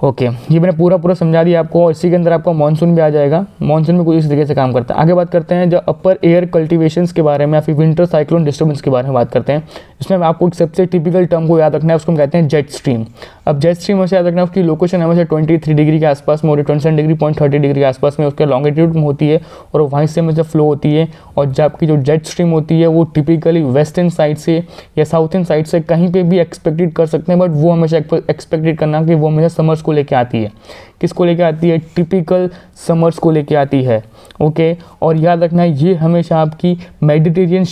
ओके, ये मैंने पूरा समझा दिया आपको। और इसी के अंदर आपका मानसून भी आ जाएगा। मानसून में कुछ इस तरीके से काम करता है। आगे बात करते हैं जो अपर एयर कल्टीवेशंस के बारे में या फिर विंटर साइक्लोन डिस्टर्बेंस के बारे में बात करते हैं। इसमें आपको एक सबसे टिपिकल टर्म को याद रखना है, उसको हम कहते हैं जेट स्ट्रीम। अब जेट स्ट्रीम वैसे याद रखना है, उसकी लोकेशन हमेशा 23 डिग्री के आसपास में और 27 डिग्री 30 डिग्री के आसपास में उसके लॉन्गिट्यूड में होती है और वहीं से हमेशा फ्लो होती है। और जब आपकी जो जेट स्ट्रीम होती है वो टिपिकली वेस्टर्न साइड से या साउथर्न साइड से कहीं पे भी एक्सपेक्टेड कर सकते हैं, बट वो हमेशा एक्सपेक्टेड करना कि वो हमेशा समर्स को लेके आती है। किसको लेके आती है? टिपिकल समर्स को लेके आती है। ओके, और याद रखना है ये हमेशा आपकी मेडिटेरियन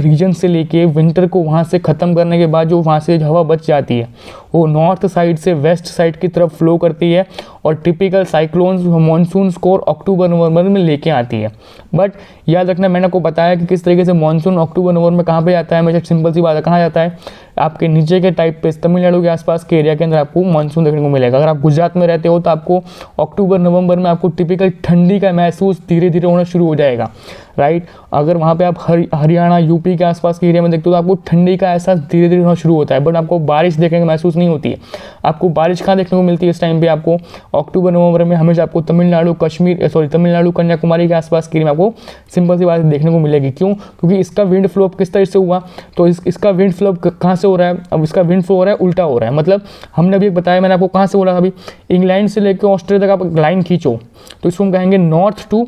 रीजन से लेके विंटर को वहाँ से ख़त्म करने के बाद जो वहाँ से हवा बच जाती है वो नॉर्थ साइड से वेस्ट साइड की तरफ फ्लो करती है और टिपिकल साइक्लोन्स मानसून को अक्टूबर नवंबर में लेके आती है। बट याद रखना, मैंने आपको बताया कि किस तरीके से मानसून अक्टूबर नवंबर में कहाँ पे आता है। हमेशा सिंपल सी बात है, कहाँ जाता है? आपके नीचे के टाइप पे तमिलनाडु के आसपास के एरिया के अंदर आपको मानसून देखने को मिलेगा। अगर आप गुजरात में रहते हो तो आपको अक्टूबर नवंबर में आपको टिपिकल ठंडी का महसूस धीरे धीरे होना शुरू हो जाएगा, राइट। अगर वहाँ पे आप हरियाणा यूपी के आसपास के एरिया में देखते हो तो आपको ठंडी का एहसास धीरे धीरे होना शुरू होता है, बट आपको बारिश देखने का महसूस नहीं होती है। आपको बारिश कहाँ देखने को मिलती है इस टाइम पे? आपको अक्टूबर नवंबर में हमेशा आपको तमिलनाडु कन्याकुमारी के आसपास के एरिया में आपको सिंपल सी बात देखने को मिलेगी। क्यों? क्योंकि इसका विंड फ्लो किस तरह से हुआ, तो इसका विंड फ्लो कहाँ से हो रहा है? अब इसका विंड फ्लो हो रहा है उल्टा हो रहा है। मतलब हमने अभी बताया, मैंने आपको कहाँ से बोला अभी, इंग्लैंड से लेकर ऑस्ट्रेलिया तक आप लाइन खींचो तो इसको हम कहेंगे नॉर्थ टू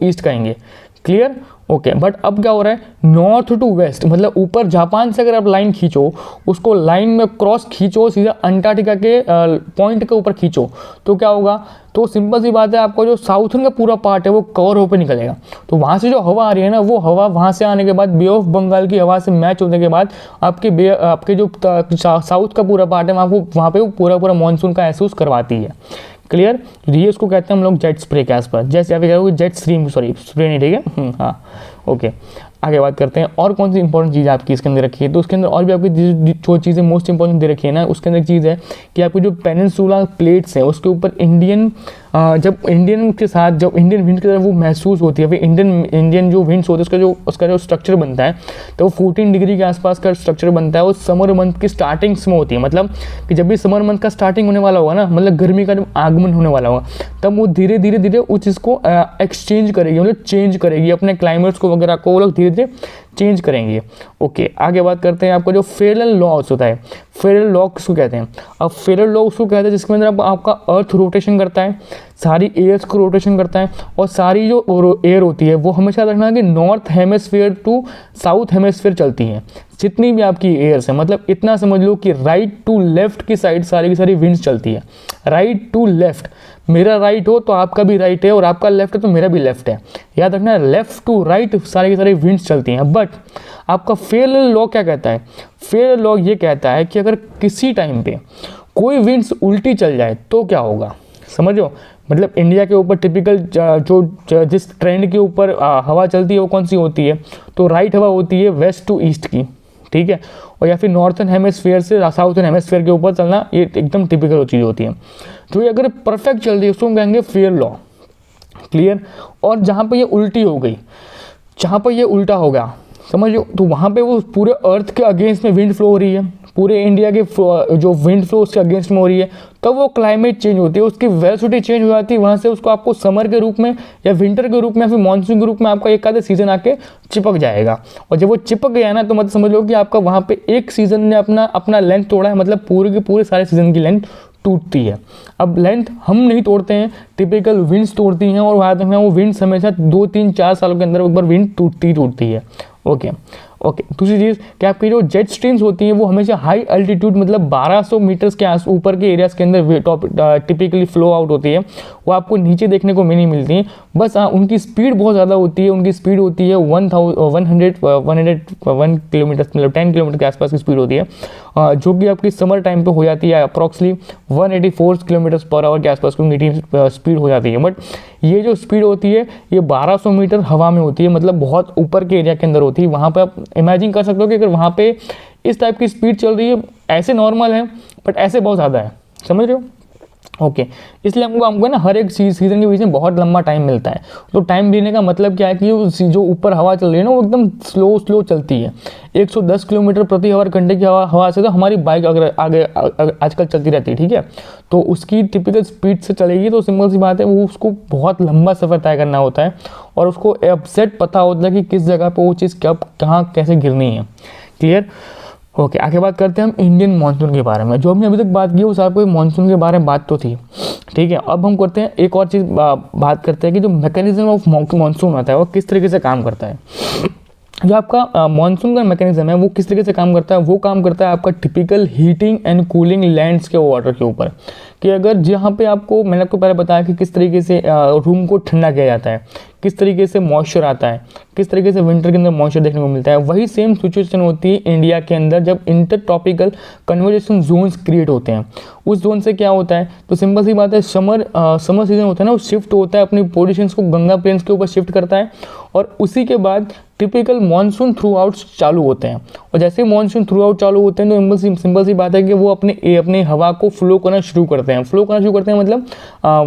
ईस्ट कहेंगे। क्लियर? ओके, बट अब क्या हो रहा है? नॉर्थ टू वेस्ट, मतलब ऊपर जापान से अगर आप लाइन खींचो, उसको लाइन में क्रॉस खींचो, सीधा अंटार्कटिका के पॉइंट के ऊपर खींचो, तो क्या होगा? तो सिंपल सी बात है, आपका जो साउथर्न का पूरा पार्ट है वो कवर होकर निकलेगा। तो वहाँ से जो हवा आ रही है ना, वो हवा वहाँ से आने के बाद बे ऑफ बंगाल की हवा से मैच होने के बाद आपके जो साउथ का पूरा पार्ट है वहाँ पे वो पूरा मानसून का महसूस करवाती है। क्लियर? ये उसको कहते हैं हम लोग जेट स्प्रे के आसपास, जैसे आप कहोगे जेट स्ट्रीम, स्प्रे नहीं, ठीक है। हाँ, ओके, आगे बात करते हैं और कौन सी इंपॉर्टेंट चीज़ आपकी इसके अंदर रखी है। तो उसके अंदर और भी आपकी जो चीज़ें मोस्ट इंपॉर्टेंट दे रखी है ना, उसके अंदर एक चीज़ है कि आपकी जो पेनिनसुला प्लेट्स हैं उसके ऊपर इंडियन जब इंडियन के साथ जब इंडियन विंड की तरफ वो महसूस होती है, फिर इंडियन जो विंड्स होते हैं उसका जो स्ट्रक्चर बनता है, तो वो 14 डिग्री के आसपास का स्ट्रक्चर बनता है। वो समर मंथ की स्टार्टिंग्स में होती है, मतलब कि जब भी समर मंथ का स्टार्टिंग होने वाला होगा ना, मतलब गर्मी का जब आगमन होने वाला होगा, तब वो धीरे धीरे उस चीज़ को एक्सचेंज करेगी, मतलब चेंज करेगी अपने क्लाइमेट्स को वगैरह को, वो लोग धीरे धीरे चेंज करेंगे। ओके, आगे बात करते हैं। आपका जो फेरल लॉस होता है, फेरल लॉ किसको कहते हैं? अब फेरल लॉ उसको कहते हैं जिसके अंदर आपका अर्थ रोटेशन करता है, सारी एयर्स को रोटेशन करता है, और सारी जो एयर होती है वो हमेशा रखना कि north hemisphere to south hemisphere चलती है। जितनी भी आपकी एयर्स है, मतलब इतना समझ लो कि राइट टू लेफ्ट की साइड सारी की सारी विंड्स चलती है। राइट टू लेफ्ट, मेरा राइट हो तो आपका भी राइट है, और आपका लेफ्ट है तो मेरा भी लेफ्ट है। याद रखना, लेफ्ट टू राइट सारी की सारी विंड्स चलती हैं। बट आपका फेरल लॉ क्या कहता है? फेरल लॉ ये कहता है कि अगर किसी टाइम पे कोई विंड्स उल्टी चल जाए तो क्या होगा, समझो। मतलब इंडिया के ऊपर टिपिकल जिस ट्रेंड के ऊपर हवा चलती है वो कौन सी होती है? तो राइट हवा होती है वेस्ट टू ईस्ट की, ठीक है, और या फिर नॉर्थन हेमिस्फीयर से साउथर्न हेमिस्फीयर के ऊपर चलना, ये एकदम टिपिकल चीज़ होती है। जो ये अगर परफेक्ट चल रही है उसको कहेंगे फेयर लॉ, क्लियर। और जहाँ पे ये उल्टी हो गई, जहाँ पर ये उल्टा हो गया, समझो, तो वहाँ पे वो पूरे अर्थ के अगेंस्ट में विंड फ्लो हो रही है, पूरे इंडिया के जो विंड फ्लो उसके अगेंस्ट में हो रही है, तब वो क्लाइमेट चेंज होती है, उसकी वेलोसिटी चेंज हो जाती है। वहाँ से उसको आपको समर के रूप में या विंटर के रूप में या फिर मानसून के रूप में आपका एक आधे सीजन आके चिपक जाएगा। और जब वो चिपक गया ना, तो मतलब समझ लो कि आपका वहाँ पे एक सीजन ने अपना लेंथ तोड़ा है, मतलब पूरे के पूरे सारे सीजन की लेंथ टूटती है। अब लेंथ हम नहीं तोड़ते हैं, टिपिकल विंड्स तोड़ती हैं, और वहाँ तक वो विंड्स हमेशा 2-3-4 सालों के अंदर एक बार विंड टूटती है। ओके। दूसरी चीज़ कि आपकी जो जेट स्ट्रीम्स होती हैं वो हमेशा हाई अल्टीट्यूड, मतलब 1200 मीटर्स के ऊपर के एरियाज़ के अंदर टिपिकली फ्लो आउट होती है। वो आपको नीचे देखने को नहीं मिलती हैं, बस उनकी स्पीड बहुत ज़्यादा होती है। उनकी स्पीड होती है 101 किलोमीटर, मतलब 10 किलोमीटर के आसपास की स्पीड होती है, जो कि आपकी समर टाइम पे हो जाती है अप्रॉक्सीमेटली 184 किलोमीटर पर आवर के आसपास की उनकी स्पीड हो जाती है। बट ये जो स्पीड होती है ये 1200 मीटर हवा में होती है, मतलब बहुत ऊपर के एरिया के अंदर होती है। वहाँ पे आप इमेजिन कर सकते हो कि अगर वहाँ पे इस टाइप की स्पीड चल रही है, ऐसे नॉर्मल है बट ऐसे बहुत ज़्यादा है, समझ रहे हो। ओके, इसलिए हमको ना हर एक सीज़न के बीच में बहुत लंबा टाइम मिलता है। तो टाइम देने का मतलब क्या है कि जो ऊपर हवा चल रही है ना वो एकदम स्लो चलती है। 110 किलोमीटर प्रति आवर घंटे की हवा से तो हमारी बाइक अगर आगे आजकल चलती रहती है, ठीक है, तो उसकी टिपिकल स्पीड से चलेगी, तो सिंपल सी बात है वो उसको बहुत लंबा सफ़र तय करना होता है, और उसको एग्जैक्ट पता होता है कि किस जगह पर वो चीज़ कब कहाँ कैसे गिरनी है। क्लियर। ओके, आगे बात करते हैं हम इंडियन मानसून के बारे में। जो हमने अभी तक बात की वो सारा कोई मानसून के बारे में बात तो थी, ठीक है। अब हम करते हैं एक और चीज़, बात करते हैं कि जो मैकेनिज्म ऑफ मानसून होता है वो किस तरीके से काम करता है। जो आपका मानसून का मैकेनिज्म है वो किस तरीके से काम करता है? वो काम करता है आपका typical heating and cooling lands के वाटर के ऊपर, कि अगर जहाँ पे आपको, मैंने आपको पहले बताया कि किस तरीके से रूम को ठंडा किया जाता है, किस तरीके से मॉइस्चर आता है, किस तरीके से विंटर के अंदर मॉइस्चर देखने को मिलता है, वही सेम सिचुएशन होती है इंडिया के अंदर जब inter tropical convergence zones create होते हैं। उस जोन से क्या होता है, तो सिंपल सी बात है, समर सीजन होता है ना, वो शिफ्ट होता है, अपनी पोजिशंस को गंगा प्लेन्स के ऊपर शिफ्ट करता है, और उसी के बाद टिपिकल मानसून थ्रू आउट चालू होते हैं। और जैसे मानसून थ्रू आउट चालू होते हैं तो सिंपल सी बात है कि वो अपनी हवा को फ्लो करना शुरू करते हैं। मतलब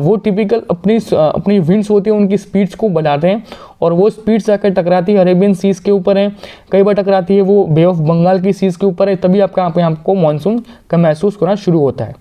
वो टिपिकल अपनी विंड्स होती है उनकी स्पीड्स को बढ़ाते हैं, और वो स्पीड्स आकर टकराती है अरेबियन सीज के ऊपर है, कई बार टकराती है वो बे ऑफ बंगाल की सीज के ऊपर है, तभी आपको मानसून का महसूस करना शुरू होता है।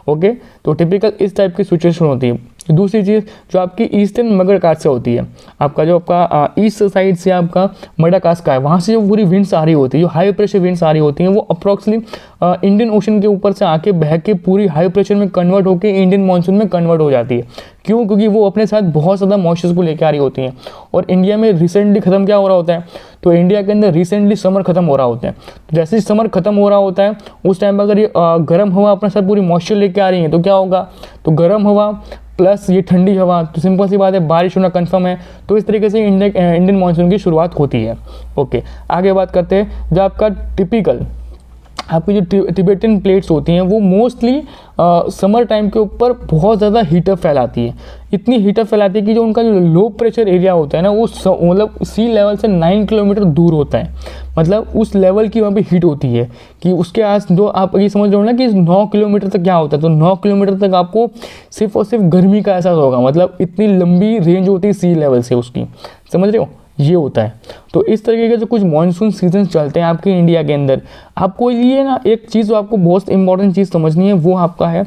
ओके, तो टिपिकल इस टाइप की सिचुएशन होती है। दूसरी चीज़ जो आपकी ईस्टर्न मडगास्कर से होती है, आपका जो आपका ईस्ट साइड से आपका मडगास्कर है, वहाँ से जो पूरी विंड्स आ रही होती है, जो हाई प्रेशर विंड्स आ रही होती हैं, वो अप्रॉक्सीमेटली इंडियन ओशन के ऊपर से आके बह के पूरी हाई प्रेशर में कन्वर्ट होकर इंडियन मानसून में कन्वर्ट हो जाती है। क्यों? क्योंकि वो अपने साथ बहुत ज़्यादा मॉइस्चर को लेकर आ रही होती हैं। और इंडिया में रिसेंटली ख़त्म क्या हो रहा होता है, तो इंडिया के अंदर रिसेंटली समर खत्म हो रहा होता है। तो जैसे ही समर खत्म हो रहा होता है उस टाइम पर अगर ये गर्म हवा अपने साथ पूरी मॉइस्चर लेके आ रही है तो क्या होगा, तो गर्म हवा प्लस ये ठंडी हवा, तो सिंपल सी बात है बारिश होना कंफर्म है। तो इस तरीके से इंडियन मानसून की शुरुआत होती है। ओके, आगे बात करते हैं जो आपका टिपिकल आपकी जो टिबेटन प्लेट्स होती हैं वो मोस्टली समर टाइम के ऊपर बहुत ज़्यादा हीटअप फैलाती है, इतनी हीटअप फैलाती है कि जो उनका जो लो प्रेशर एरिया होता है ना वो मतलब सी लेवल से 9 किलोमीटर दूर होता है, मतलब उस लेवल की वहाँ पे हीट होती है कि उसके आस जो आप ये समझ रहे हो ना कि 9 किलोमीटर तक क्या होता है, तो 9 किलोमीटर तक आपको सिर्फ और सिर्फ गर्मी का एहसास होगा, मतलब इतनी लंबी रेंज होती है सी लेवल से उसकी, समझ रहे हो, ये होता है। तो इस तरीके के जो कुछ मानसून सीजन चलते हैं आपके इंडिया के अंदर, आपको ये ना एक चीज़ जो आपको बहुत इंपॉर्टेंट चीज़ समझनी है वो आपका है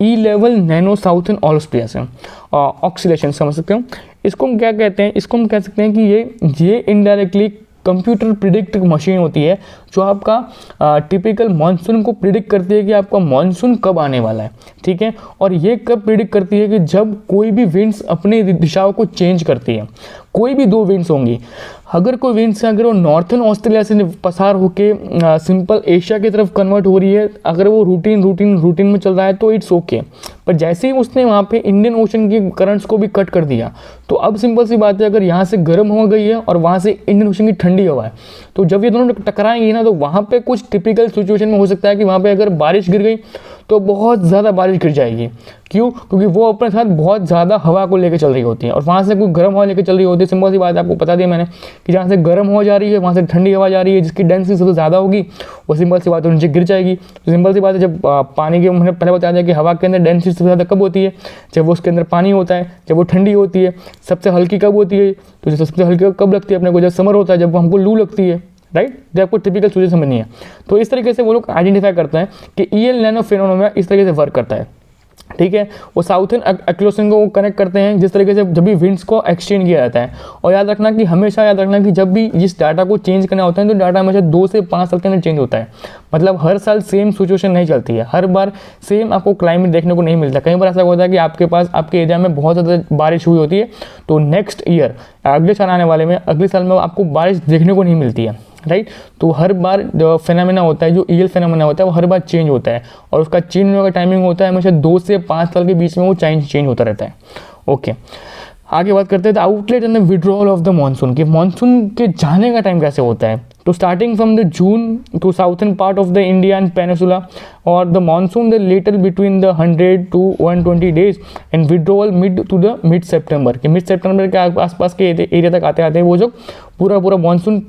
E level nano southern Australia oscillation, समझ सकते हो। इसको हम क्या कहते हैं, इसको हम कह सकते हैं कि ये इनडायरेक्टली कंप्यूटर प्रिडिक्ट मशीन होती है जो आपका टिपिकल मानसून को प्रिडिक्ट करती है कि आपका मानसून कब आने वाला है, ठीक है। और ये कब प्रिडिक्ट करती है कि जब कोई भी विंड्स अपनी दिशाओं को चेंज करती है, कोई भी दो विंड्स होंगी, अगर कोई विंड्स अगर वो नॉर्थन ऑस्ट्रेलिया से पसार होके सिंपल एशिया की तरफ कन्वर्ट हो रही है, अगर वो रूटीन में चल रहा है तो इट्स ओके, पर जैसे ही उसने वहाँ पे इंडियन ओशन की करंट्स को भी कट कर दिया, तो अब सिंपल सी बात है, अगर यहाँ से गर्म हो गई है और वहाँ से इंडियन ओशन की ठंडी हवा है, तो जब ये दोनों टकराएंगी ना, तो वहाँ पे कुछ टिपिकल सिचुएशन में हो सकता है कि वहाँ पे अगर बारिश गिर गई तो बहुत ज़्यादा बारिश गिर जाएगी। क्यों? क्योंकि वो अपने साथ बहुत ज़्यादा हवा को लेकर चल रही होती है और वहाँ से कोई गर्म हवा लेकर चल रही होती है। सिंपल सी बात है, आपको बता दिया मैंने कि जहाँ से गर्म हवा जा रही है वहाँ से ठंडी हवा जा रही है, जिसकी डेंसिटी सबसे ज़्यादा होगी वो सिंपल सी बात है नीचे गिर जाएगी। तो सिंपल सी बात है, जब पानी के मैंने पहले बताया था कि हवा के अंदर डेंसिटी सबसे ज़्यादा कब होती है, जब वो उसके अंदर पानी होता है, जब वो ठंडी होती है। सबसे हल्की कब होती है, तो सबसे हल्की कब लगती है अपने को, जब समर होता है, जब हमको लू लगती है, राइट। जो आपको टिपिकल चीज़ें समझनी है। तो इस तरीके से वो लोग आइडेंटिफाई करते हैं कि ईएल नैनो फिनोमेना इस तरीके से वर्क करता है, ठीक है। वो साउथर्न एक्लोसन को कनेक्ट करते हैं जिस तरीके से जब भी विंड्स को एक्सचेंज किया जाता है। और याद रखना कि हमेशा याद रखना कि जब भी इस डाटा को चेंज करना होता है तो डाटा हमेशा 2 से 5 साल के अंदर चेंज होता है, मतलब हर साल सेम सिचुएशन नहीं चलती है, हर बार सेम आपको क्लाइमेट देखने को नहीं मिलता। कई बार ऐसा होता है कि आपके पास आपके एरिया में बहुत ज़्यादा बारिश हुई होती है, तो नेक्स्ट ईयर अगले साल आने वाले में अगले साल में आपको बारिश देखने को नहीं मिलती है, राइट। तो हर बार जो फेनोमेना होता है, जो ईएल फेनोमेना होता है, वो हर बार चेंज होता है और उसका चेंज होने का टाइमिंग होता है हमेशा 2 से 5 साल के बीच में वो चेंज होता रहता है। ओके, आगे बात करते हैं outlet and the withdrawal of the monsoon, कि मानसून के जाने का टाइम कैसे होता है। तो starting from the June to southern part of the Indian peninsula और the monsoon the later between the 100 to 120 days and withdrawal mid to the mid September, कि मिड सेप्टेम्बर के आसपास के एरिया तक आते आते वो जो पूरा मानसून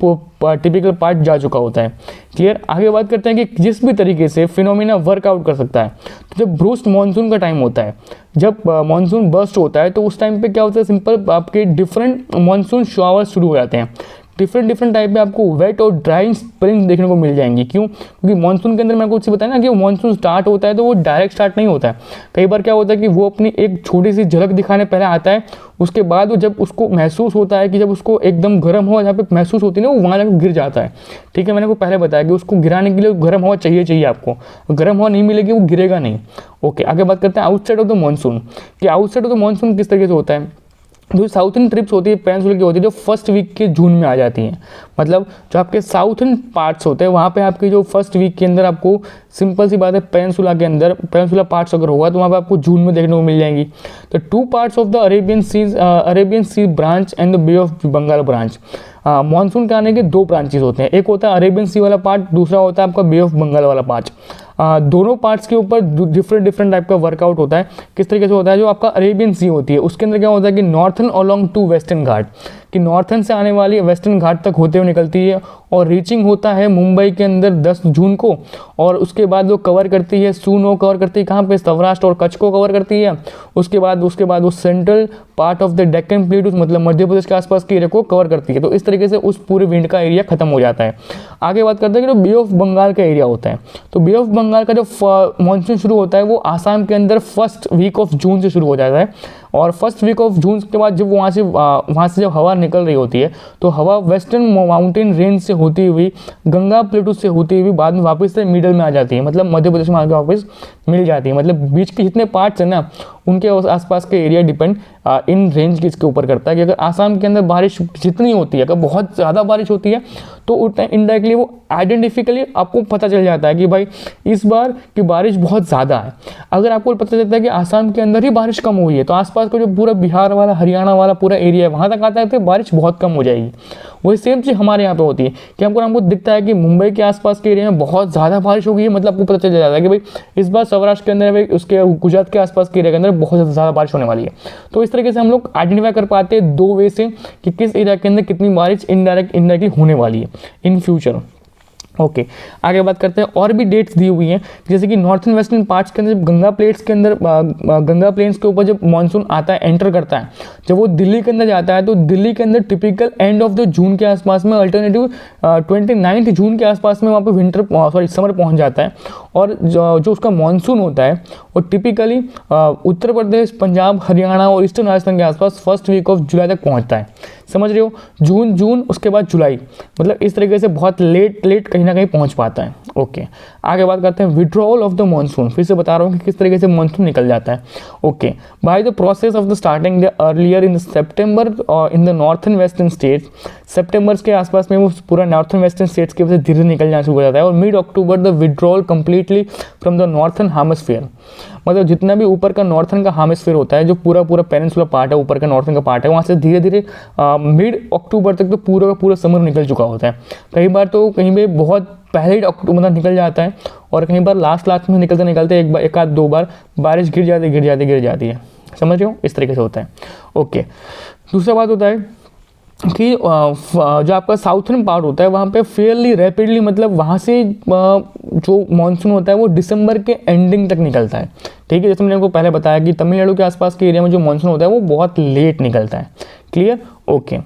टिपिकल पार्ट जा चुका होता है। क्लियर। आगे बात करते हैं कि जिस भी तरीके से फिनोमिना वर्कआउट कर सकता है। तो जब ब्रूस्ट मानसून का टाइम होता है, जब मानसून बर्स्ट होता है, तो उस टाइम पे क्या होता है, सिंपल आपके डिफरेंट मानसून शावर्स शुरू हो जाते हैं। डिफरेंट टाइप में आपको वेट और ड्राइंग स्प्रिंग देखने को मिल जाएंगी। क्यों? क्योंकि मानसून के अंदर मैं कुछ बताया ना कि मानसून स्टार्ट होता है तो वो डायरेक्ट स्टार्ट नहीं होता है। कई बार क्या होता है कि वो अपनी एक छोटी सी झलक दिखाने पहले आता है, उसके बाद वो जब उसको महसूस होता है कि जब उसको एकदम गर्म हवा जहाँ पे महसूस होती है ना, वो वहाँ जाकर गिर जाता है। ठीक है, मैंने को पहले बताया कि उसको गिराने के लिए गर्म हवा चाहिए आपको, गर्म हवा नहीं मिलेगी वो गिरेगा नहीं। ओके, आगे बात करते हैं आउटसाइड ऑफ द मानसून, कि आउटसाइड ऑफ द मानसून किस तरीके से होता है। जो साउथर्न ट्रिप्स होती है पेनिनसुला की होती है, जो फर्स्ट वीक के जून में आ जाती हैं, मतलब जो आपके साउथर्न पार्ट्स होते हैं वहाँ पे आपकी जो फर्स्ट वीक के अंदर आपको सिंपल सी बात है पेनिनसुला के अंदर पेनिनसुला पार्ट्स अगर होगा तो वहाँ पे आपको जून में देखने को मिल जाएंगी। तो 2 parts of the Arabian sea branch and the bay of Bengal branch. Monsoon के आने के 2 ब्रांचेस होते हैं, एक होता है अरेबियन सी वाला पार्ट, दूसरा होता है आपका बे ऑफ बंगाल वाला पार्ट। दोनों पार्ट्स के ऊपर डिफरेंट टाइप का वर्कआउट होता है। किस तरीके से होता है, जो आपका अरेबियन सी होती है उसके अंदर क्या होता है कि नॉर्थन अलोंग टू वेस्टर्न घाट, कि नॉर्थन से आने वाली वेस्टर्न घाट तक होते हुए निकलती है और रीचिंग होता है मुंबई के अंदर 10 जून को, और उसके बाद वो कवर करती है सून वो कवर करती है कहाँ पे, सौराष्ट्र और कच्छ को कवर करती है। उसके बाद वो central part of the Deccan plateaus, मतलब मध्य प्रदेश के आसपास के एरिया को कवर करती है। तो इस तरीके से उस पूरे विंड का एरिया खत्म हो जाता है। आगे बात करते हैं कि जो बे ऑफ बंगाल का एरिया होता है, तो बे ऑफ बंगाल का जो मानसून शुरू होता है वो आसाम के अंदर फर्स्ट वीक ऑफ जून से शुरू हो जाता है। और फर्स्ट वीक ऑफ जून के बाद जब वहाँ से जब हवा निकल रही होती है तो हवा वेस्टर्न माउंटेन रेंज से होती हुई गंगा प्लेटू से होती हुई बाद में वापस से मिडल में आ जाती है, मतलब मध्य प्रदेश में आगे वापस मिल जाती है। मतलब बीच के जितने पार्ट्स हैं ना उनके आसपास के एरिया डिपेंड इन रेंज के इसके ऊपर करता है कि अगर आसाम के अंदर बारिश जितनी होती है, अगर बहुत ज़्यादा बारिश होती है तो उतना इनडायरेक्टली वो आइडेंटिफिकली आपको पता चल जाता है कि भाई इस बार की बारिश बहुत ज़्यादा है। अगर आपको पता चलता है कि आसाम के अंदर ही बारिश कम हुई है तो आसपास का जो पूरा बिहार वाला हरियाणा वाला पूरा एरिया है वहाँ तक आता है तो बारिश बहुत कम हो जाएगी। वही सेम चीज़ हमारे यहाँ पे होती है कि हमको दिखता है कि मुंबई के आसपास के एरिया में बहुत ज़्यादा बारिश हो गई है, मतलब आपको पता चल जाता है कि भाई इस बार सौराष्ट्र के अंदर, उसके गुजरात के आसपास के एरिया के अंदर बहुत ज़्यादा बारिश होने वाली है। तो इस तरीके से हम लोग आइडेंटिफाई कर पाते हैं 2 वे से कि किस एरिया के अंदर कितनी बारिश इनडायरेक्टली होने वाली है इन फ्यूचर। ओके आगे बात करते हैं, और भी डेट्स दी हुई हैं, जैसे कि नॉर्थन वेस्टर्न पार्ट्स के अंदर गंगा प्लेट्स के अंदर गंगा प्लेन्स के ऊपर जब मानसून आता है, एंटर करता है, जब वो दिल्ली के अंदर जाता है, तो दिल्ली के अंदर typical end of the June के आसपास में, अल्टरनेटिव 29 जून के आसपास में वहाँ पे समर पहुँच जाता है। और जो उसका मानसून होता है वो टिपिकली उत्तर प्रदेश, पंजाब, हरियाणा और ईस्टर्न राजस्थान के आसपास फर्स्ट वीक ऑफ जुलाई तक पहुँचता है। समझ रहे हो, जून उसके बाद जुलाई, मतलब इस तरीके से बहुत लेट कहीं ना कहीं पहुंच पाता है। ओके आगे बात करते हैं विड्रॉवल ऑफ द मानसून। फिर से बता रहा हूँ कि किस तरीके से मानसून निकल जाता है। Okay by the process of the starting the earlier in September in the northern western states, सितंबर के आसपास में वो पूरा नॉर्थन वेस्टर्न स्टेट्स की वजह से धीरे निकल जाना शुरू हो जाता है। और mid October the withdrawal completely from the northern hemisphere, मतलब जितना भी ऊपर का नॉर्थन का हेमिस्फीयर होता है, जो पूरा पेनिनसुलर पार्ट है, ऊपर का नॉर्थन का पार्ट है, वहाँ से धीरे धीरे मिड अक्टूबर तक तो पूरा का पूरा समर निकल चुका होता है। कई बार तो कहीं पे बहुत पहले अक्टूबर मतलब निकल जाता है, और कहीं बार लास्ट में निकलते एक आध 2 बार बारिश गिर जाती है। समझ रहे हो, इस तरीके से होता है। ओके दूसरा बात होता है कि जो आपका साउथर्न पार्ट होता है वहाँ पे फेयरली रैपिडली, मतलब वहाँ से जो मानसून होता है वो दिसंबर के एंडिंग तक निकलता है। ठीक है, जैसे मैंने आपको पहले बताया कि तमिलनाडु के आसपास के एरिया में जो मानसून होता है वो बहुत लेट निकलता है। क्लियर। ओके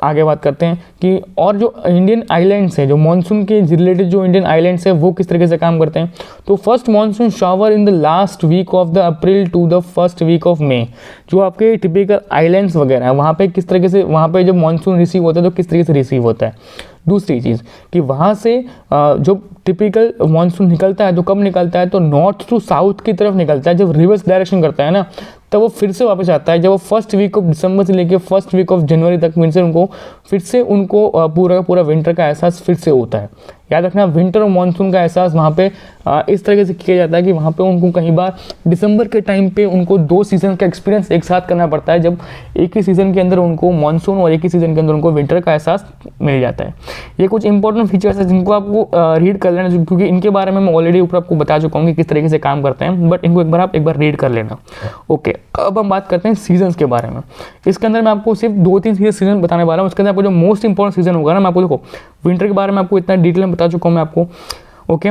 आगे बात करते हैं कि और जो इंडियन आइलैंड्स हैं, जो मानसून के रिलेटेड जो इंडियन आइलैंड्स हैं वो किस तरीके से काम करते हैं। तो first monsoon shower in the last week of the April to the first week of May, जो आपके टिपिकल आइलैंड्स वगैरह हैं वहाँ पे किस तरीके से, वहाँ पे जब मानसून रिसीव होता है तो किस तरीके से रिसीव होता है। दूसरी चीज़ कि वहाँ से जो टिपिकल मानसून निकलता है तो कब निकलता है, तो नॉर्थ टू साउथ की तरफ निकलता है। जब रिवर्स डायरेक्शन करता है ना, तब वो फिर से वापस आता है जब वो फर्स्ट वीक ऑफ दिसंबर से लेके फर्स्ट वीक ऑफ जनवरी तक फिर से उनको पूरा विंटर का एहसास फिर से होता है। याद रखना, विंटर और मानसून का एहसास वहाँ पे इस तरीके से किया जाता है कि वहाँ पे उनको कई बार दिसंबर के टाइम पे उनको 2 सीज़न का एक्सपीरियंस एक साथ करना पड़ता है, जब एक ही सीज़न के अंदर उनको मानसून और एक ही सीज़न के अंदर उनको विंटर का एहसास मिल जाता है। ये कुछ इंपॉर्टेंट फीचर्स है जिनको आपको रीड कर लेना, क्योंकि इनके बारे में मैं ऑलरेडी ऊपर आपको बता चुका हूँ कि किस तरीके से काम करते हैं, बट इनको एक बार रीड कर लेना। ओके अब हम बात करते हैं सीजन्स के बारे में। इसके अंदर मैं आपको सिर्फ 2-3 सीजन बताने वाला हूँ। इसके अंदर आपको जो मोस्ट इंपॉर्टेंट सीजन होगा ना, मैं आपको देखो विंटर के बारे में आपको इतना डिटेल में बता चुका हूँ मैं आपको। ओके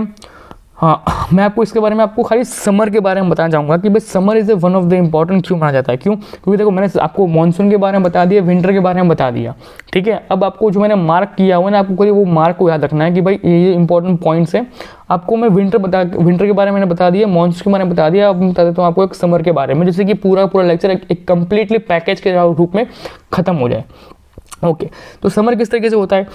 हाँ, मैं आपको इसके बारे में आपको खाली समर के बारे में बताना चाहूँगा कि भाई summer is one of the important क्यों माना जाता है। क्यों? क्योंकि देखो मैंने आपको मानसून के बारे में बता दिया, विंटर के बारे में बता दिया, ठीक है। अब आपको जो मैंने मार्क किया हुआ है ना, आपको वो मार्क को याद रखना है कि भाई ये इंपॉर्टेंट पॉइंट्स है। आपको मैं विंटर के बारे में मैंने बता दिया, मानसून के बारे में बता दिया। अब बता देता हूँ आपको एक समर के बारे में, जैसे कि पूरा लेक्चर एक कंप्लीटली पैकेज के रूप में ख़त्म हो जाए। ओके तो समर किस तरीके से होता है,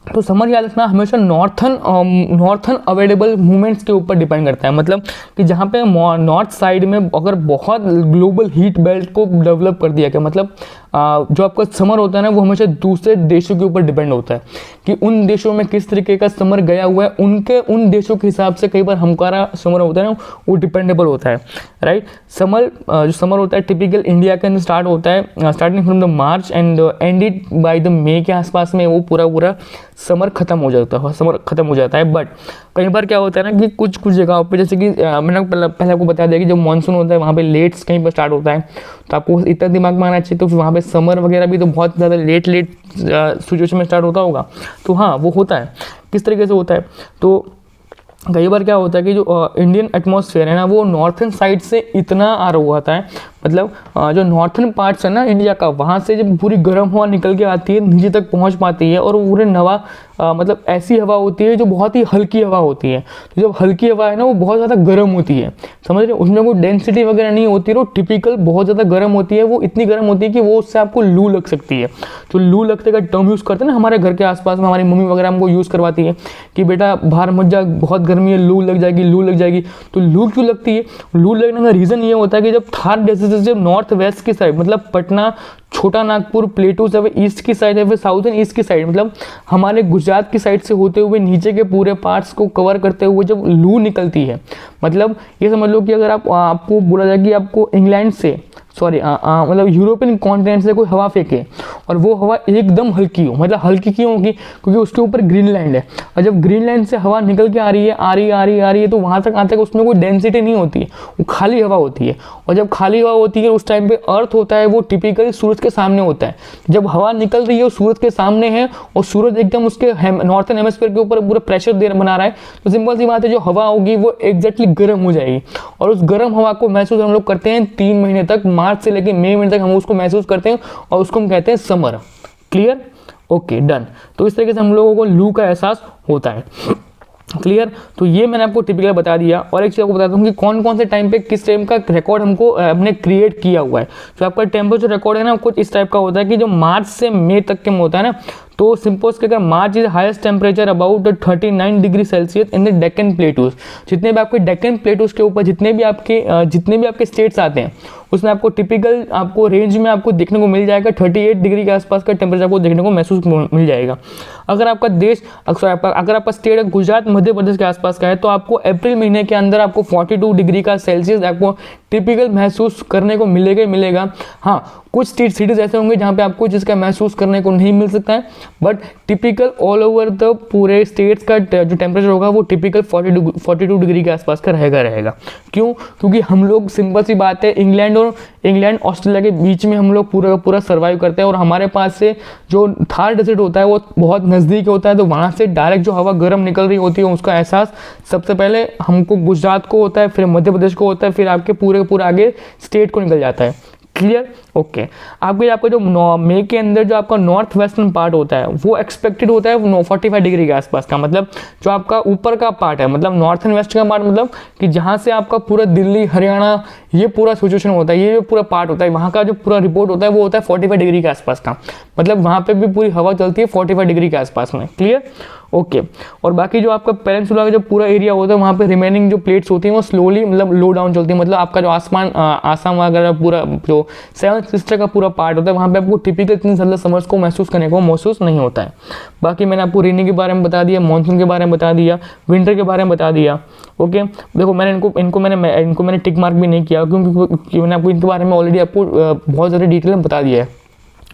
तो समर याद रखना हमेशा नॉर्थन अवेलेबल मूवमेंट्स के ऊपर डिपेंड करता है। मतलब कि जहाँ पे नॉर्थ साइड में अगर बहुत ग्लोबल हीट बेल्ट को डेवलप कर दिया गया, मतलब जो आपका समर होता है ना वो हमेशा दूसरे देशों के ऊपर डिपेंड होता है कि उन देशों में किस तरीके का समर गया हुआ है, उन देशों के हिसाब से कई बार हमारा समर होता है ना वो डिपेंडेबल होता है, राइट। जो समर होता है टिपिकल इंडिया के अंदर स्टार्ट होता है starting from the March and ended by the May के आसपास में वो पूरा समर खत्म हो जाता है। बट कई बार क्या होता है ना कि कुछ जगहों पे, जैसे कि मैंने पहले आपको बता दिया कि जब मानसून होता है वहाँ पे लेट्स कहीं पर स्टार्ट होता है, तो आपको इतना दिमाग में आना चाहिए। तो फिर वहाँ पे समर वगैरह भी तो बहुत ज़्यादा लेट सिचुएशन में स्टार्ट होता होगा, तो हाँ वो होता है। किस तरीके से होता है, तो कई बार क्या होता है कि जो इंडियन एटमॉस्फेयर है ना वो नॉर्थन साइड से इतना आ रहा होता है, मतलब जो नॉर्थन पार्ट्स है ना इंडिया का, वहाँ से जब पूरी गर्म हवा निकल के आती है नीचे तक पहुँच पाती है, और पूरे मतलब ऐसी हवा होती है जो बहुत ही हल्की हवा होती है। तो जब हल्की हवा है ना वो बहुत ज़्यादा गर्म होती है, समझ रहे हो, उसमें कोई डेंसिटी वगैरह नहीं होती है, वो टिपिकल बहुत ज़्यादा गर्म होती है। वो इतनी गर्म होती है कि वो उससे आपको लू लग सकती है। तो लू लगने का टर्म यूज़ करते हैं ना हमारे घर के आसपास में, हमारी मम्मी वगैरह हमको यूज़ करवाती है कि बेटा बाहर मत जा, बहुत गर्मी है, लू लग जाएगी। तो लू क्यों लगती है? लू लगने का रीज़न ये होता है कि जब थार जैसे नॉर्थ वेस्ट की साइड, मतलब पटना छोटा नागपुर प्लेटूज है वो ईस्ट की साइड है, फिर साउथर्न ईस्ट की साइड, मतलब हमारे गुजरात की साइड से होते हुए नीचे के पूरे पार्ट्स को कवर करते हुए जब लू निकलती है, मतलब ये समझ लो कि अगर आपको बोला जाए कि आपको इंग्लैंड से मतलब यूरोपियन कॉन्टिनेंट से कोई हवा फेंके और वो हवा एकदम हल्की हो, मतलब हल्की क्यों होगी, क्योंकि उसके ऊपर ग्रीनलैंड है, और जब ग्रीनलैंड से हवा निकल के आ रही है तो वहाँ तक आते उसमें कोई डेंसिटी नहीं होती है, वो खाली हवा होती है, और जब खाली हवा होती है उस टाइम पे अर्थ होता है वो टिपिकली सूरज के सामने होता है। जब हवा निकल रही है वो सूरज के सामने है और सूरज एकदम उसके नॉर्थन हेमिस्फीयर के ऊपर पूरा प्रेशर बना रहा है, तो सिंपल सी बात है जो हवा होगी वो एग्जैक्टली गर्म हो जाएगी, और उस गर्म हवा को महसूस हम लोग करते हैं 3 महीने तक, मार्च से लेकर मई महीने तक हम उसको महसूस करते हैं, और उसको हम कहते हैं समर। क्लियर? Okay, done. तो इस तरीके से हम लोगों को लू का एहसास होता है। क्लियर? तो ये मैंने आपको टिपिकल बता दिया, और एक चीज़ आपको बताता हूँ कि कौन कौन से टाइम पे किस टाइम का रिकॉर्ड हमको हमने क्रिएट किया हुआ है। जो आपका टेम्परेचर रिकॉर्ड है ना, कुछ इस टाइप का होता है कि जो मार्च से मई तक के में होता है ना, तो सिंपल के अगर March is highest temperature about 39 degree Celsius in the Deccan plateaus. जितने भी आपके डेक्कन प्लेटूज के ऊपर जितने भी आपके स्टेट्स आते हैं उसमें आपको टिपिकल आपको रेंज में आपको देखने को मिल जाएगा 38 डिग्री के आसपास का टेम्परेचर आपको देखने को महसूस मिल जाएगा। अगर आपका देश अगर आपका स्टेट गुजरात मध्य प्रदेश के आसपास का है तो आपको अप्रैल महीने के अंदर आपको 42 डिग्री का सेल्सियस आपको टिपिकल महसूस करने को मिलेगा। हाँ, कुछ सिटीज ऐसे होंगे जहाँ पे आपको जिसका महसूस करने को नहीं मिल सकता है, but typical all over the पूरे स्टेट्स का जो टेम्परेचर होगा वो टिपिकल 42 डिग्री के आसपास का रहेगा। क्यों? क्योंकि हम लोग, सिंपल सी बात है, इंग्लैंड ऑस्ट्रेलिया के बीच में हम लोग पूरा का पूरा सर्वाइव करते हैं, और हमारे पास से जो थार डेजर्ट होता है वो बहुत नज़दीक होता है, तो वहाँ से डायरेक्ट जो हवा गर्म निकल रही होती है उसका एहसास सबसे पहले हमको गुजरात को होता है, फिर मध्य प्रदेश को होता है, फिर आपके पूरा आगे स्टेट को निकल जाता है। क्लियर? ओके। आपका जो मई के अंदर जो आपका नॉर्थ वेस्टर्न पार्ट होता है वो एक्सपेक्टेड होता है 45 डिग्री के आसपास का, मतलब जो आपका ऊपर का पार्ट है, मतलब नॉर्थ एंड वेस्ट का पार्ट, मतलब कि जहाँ से आपका पूरा दिल्ली हरियाणा ये पूरा सिचुएशन होता है, ये जो पूरा पार्ट होता है वहाँ का जो पूरा रिपोर्ट होता है वो होता है 45 डिग्री के आसपास का, मतलब वहाँ पे भी पूरी हवा चलती है 45 डिग्री के आसपास में। क्लियर? ओके। और बाकी जो आपका पेनिनसुला का जो पूरा एरिया होता है वहाँ पे रिमेनिंग जो प्लेट्स होती हैं वो स्लोली मतलब लो डाउन चलती है, मतलब आपका जो आसाम वगैरह पूरा जो 7 सिस्टर का पूरा पार्ट होता है वहाँ पे आपको टिपिकल इतनी ज़्यादा समर्स को महसूस नहीं होता है। बाकी मैंने आपको रेनी के बारे में बता दिया, मानसून के बारे में बता दिया, विंटर के बारे में बता दिया। ओके, देखो मैंने इनको मैंने टिक मार्क भी नहीं किया क्योंकि मैंने आपको इनके बारे में ऑलरेडी आपको बहुत ज़्यादा डिटेल में बता दिया है।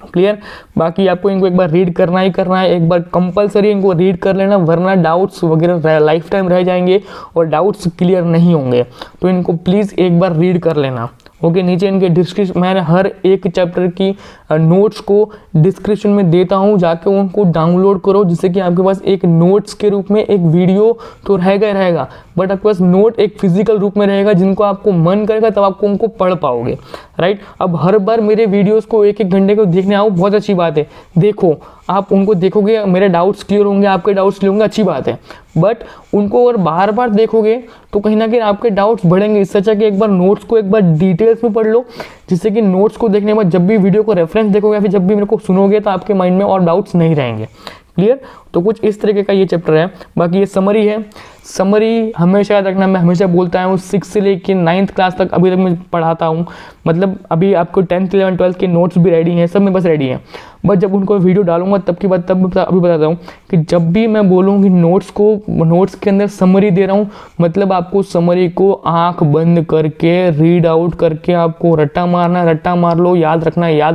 क्लियर? बाकी आपको इनको एक बार रीड करना ही करना है, एक बार कंपलसरी इनको रीड कर लेना, वरना डाउट्स वगैरह लाइफ टाइम रह जाएंगे और डाउट्स क्लियर नहीं होंगे, तो इनको प्लीज़ एक बार रीड कर लेना। ओके, नीचे इनके डिस्क्रिप्शन, मैंने हर एक चैप्टर की नोट्स को डिस्क्रिप्शन में देता हूँ, जाके उनको डाउनलोड करो, जिससे कि आपके पास एक नोट्स के रूप में एक वीडियो तो रहेगा, बट आपके पास नोट एक फिजिकल रूप में रहेगा, जिनको आपको मन करेगा तब आपको उनको पढ़ पाओगे। राइट? अब हर बार मेरे वीडियोस को 1-1 घंटे को देखने आओ, बहुत अच्छी बात है, देखो आप उनको देखोगे, मेरे डाउट्स क्लियर होंगे, आपके डाउट्स क्लियर होंगे, अच्छी बात है, बट उनको अगर बार देखोगे तो कहीं ना कहीं आपके डाउट्स बढ़ेंगे। इससे अच्छा कि एक बार नोट्स को एक बार डिटेल्स में पढ़ लो, जिससे कि नोट्स को देखने के बाद जब भी वीडियो को रेफरेंस देखोगे या फिर जब भी मेरे को सुनोगे तो आपके माइंड में और डाउट्स नहीं रहेंगे। क्लियर? तो कुछ इस तरीके का ये चैप्टर है। बाकी ये समरी है, समरी हमेशा याद रखना, मैं हमेशा बोलता हूँ 6 से लेकर 9th क्लास तक अभी तक मैं पढ़ाता हूँ, मतलब अभी आपको 10th 11th 12th के नोट्स भी रेडी हैं, सब मेरे पास रेडी हैं, बट जब उनको वीडियो डालूंगा अभी बताता हूँ कि जब भी मैं बोलूँ कि नोट्स के अंदर समरी दे रहा हूँ, मतलब आपको समरी को आंख बंद करके रीड आउट करके आपको रट्टा मार लो, याद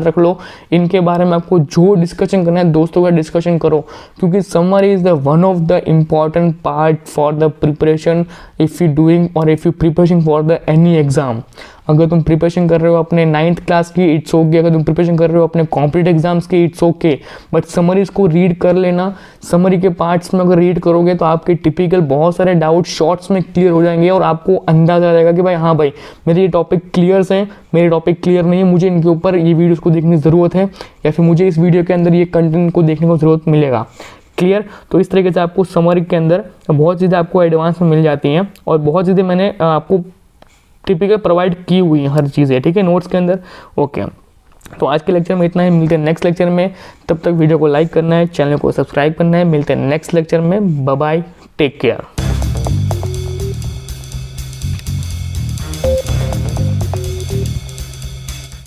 रख लो, इनके बारे में आपको जो डिस्कशन करना है दोस्तों का डिस्कशन करो, क्योंकि summary is the one of the important part for the preparation if you preparation for the any exam. अगर तुम प्रिपरेशन कर रहे हो अपने 9th क्लास की, इट्स ओके, अगर तुम प्रिपरेशन कर रहे हो अपने कॉम्पिटिटिव एग्जाम्स की, इट्स ओके, बट समरीज को रीड कर लेना। समरी के पार्ट्स में अगर रीड करोगे तो आपके टिपिकल बहुत सारे डाउट शॉर्ट्स में क्लियर हो जाएंगे और आपको अंदाजा आ जाएगा कि भाई हाँ भाई मेरे ये टॉपिक क्लियर्स हैं, मेरे टॉपिक क्लियर नहीं है, मुझे इनके ऊपर ये वीडियोज़ को देखने की ज़रूरत है, या फिर मुझे इस वीडियो के अंदर ये कंटेंट को देखने को ज़रूरत मिलेगा। क्लियर? तो इस तरीके से आपको समरी के अंदर बहुत चीज़ें आपको एडवांस में मिल जाती हैं, और बहुत चीज़ें मैंने आपको टिपिकल प्रोवाइड की हुई हैं, हर चीज़ें, ठीक है, नोट्स के अंदर। ओके, तो आज के लेक्चर में इतना ही, मिलते हैं नेक्स्ट लेक्चर में, तब तक वीडियो को लाइक करना है, चैनल को सब्सक्राइब करना है, मिलते हैं नेक्स्ट लेक्चर में, बाय बाय, टेक केयर।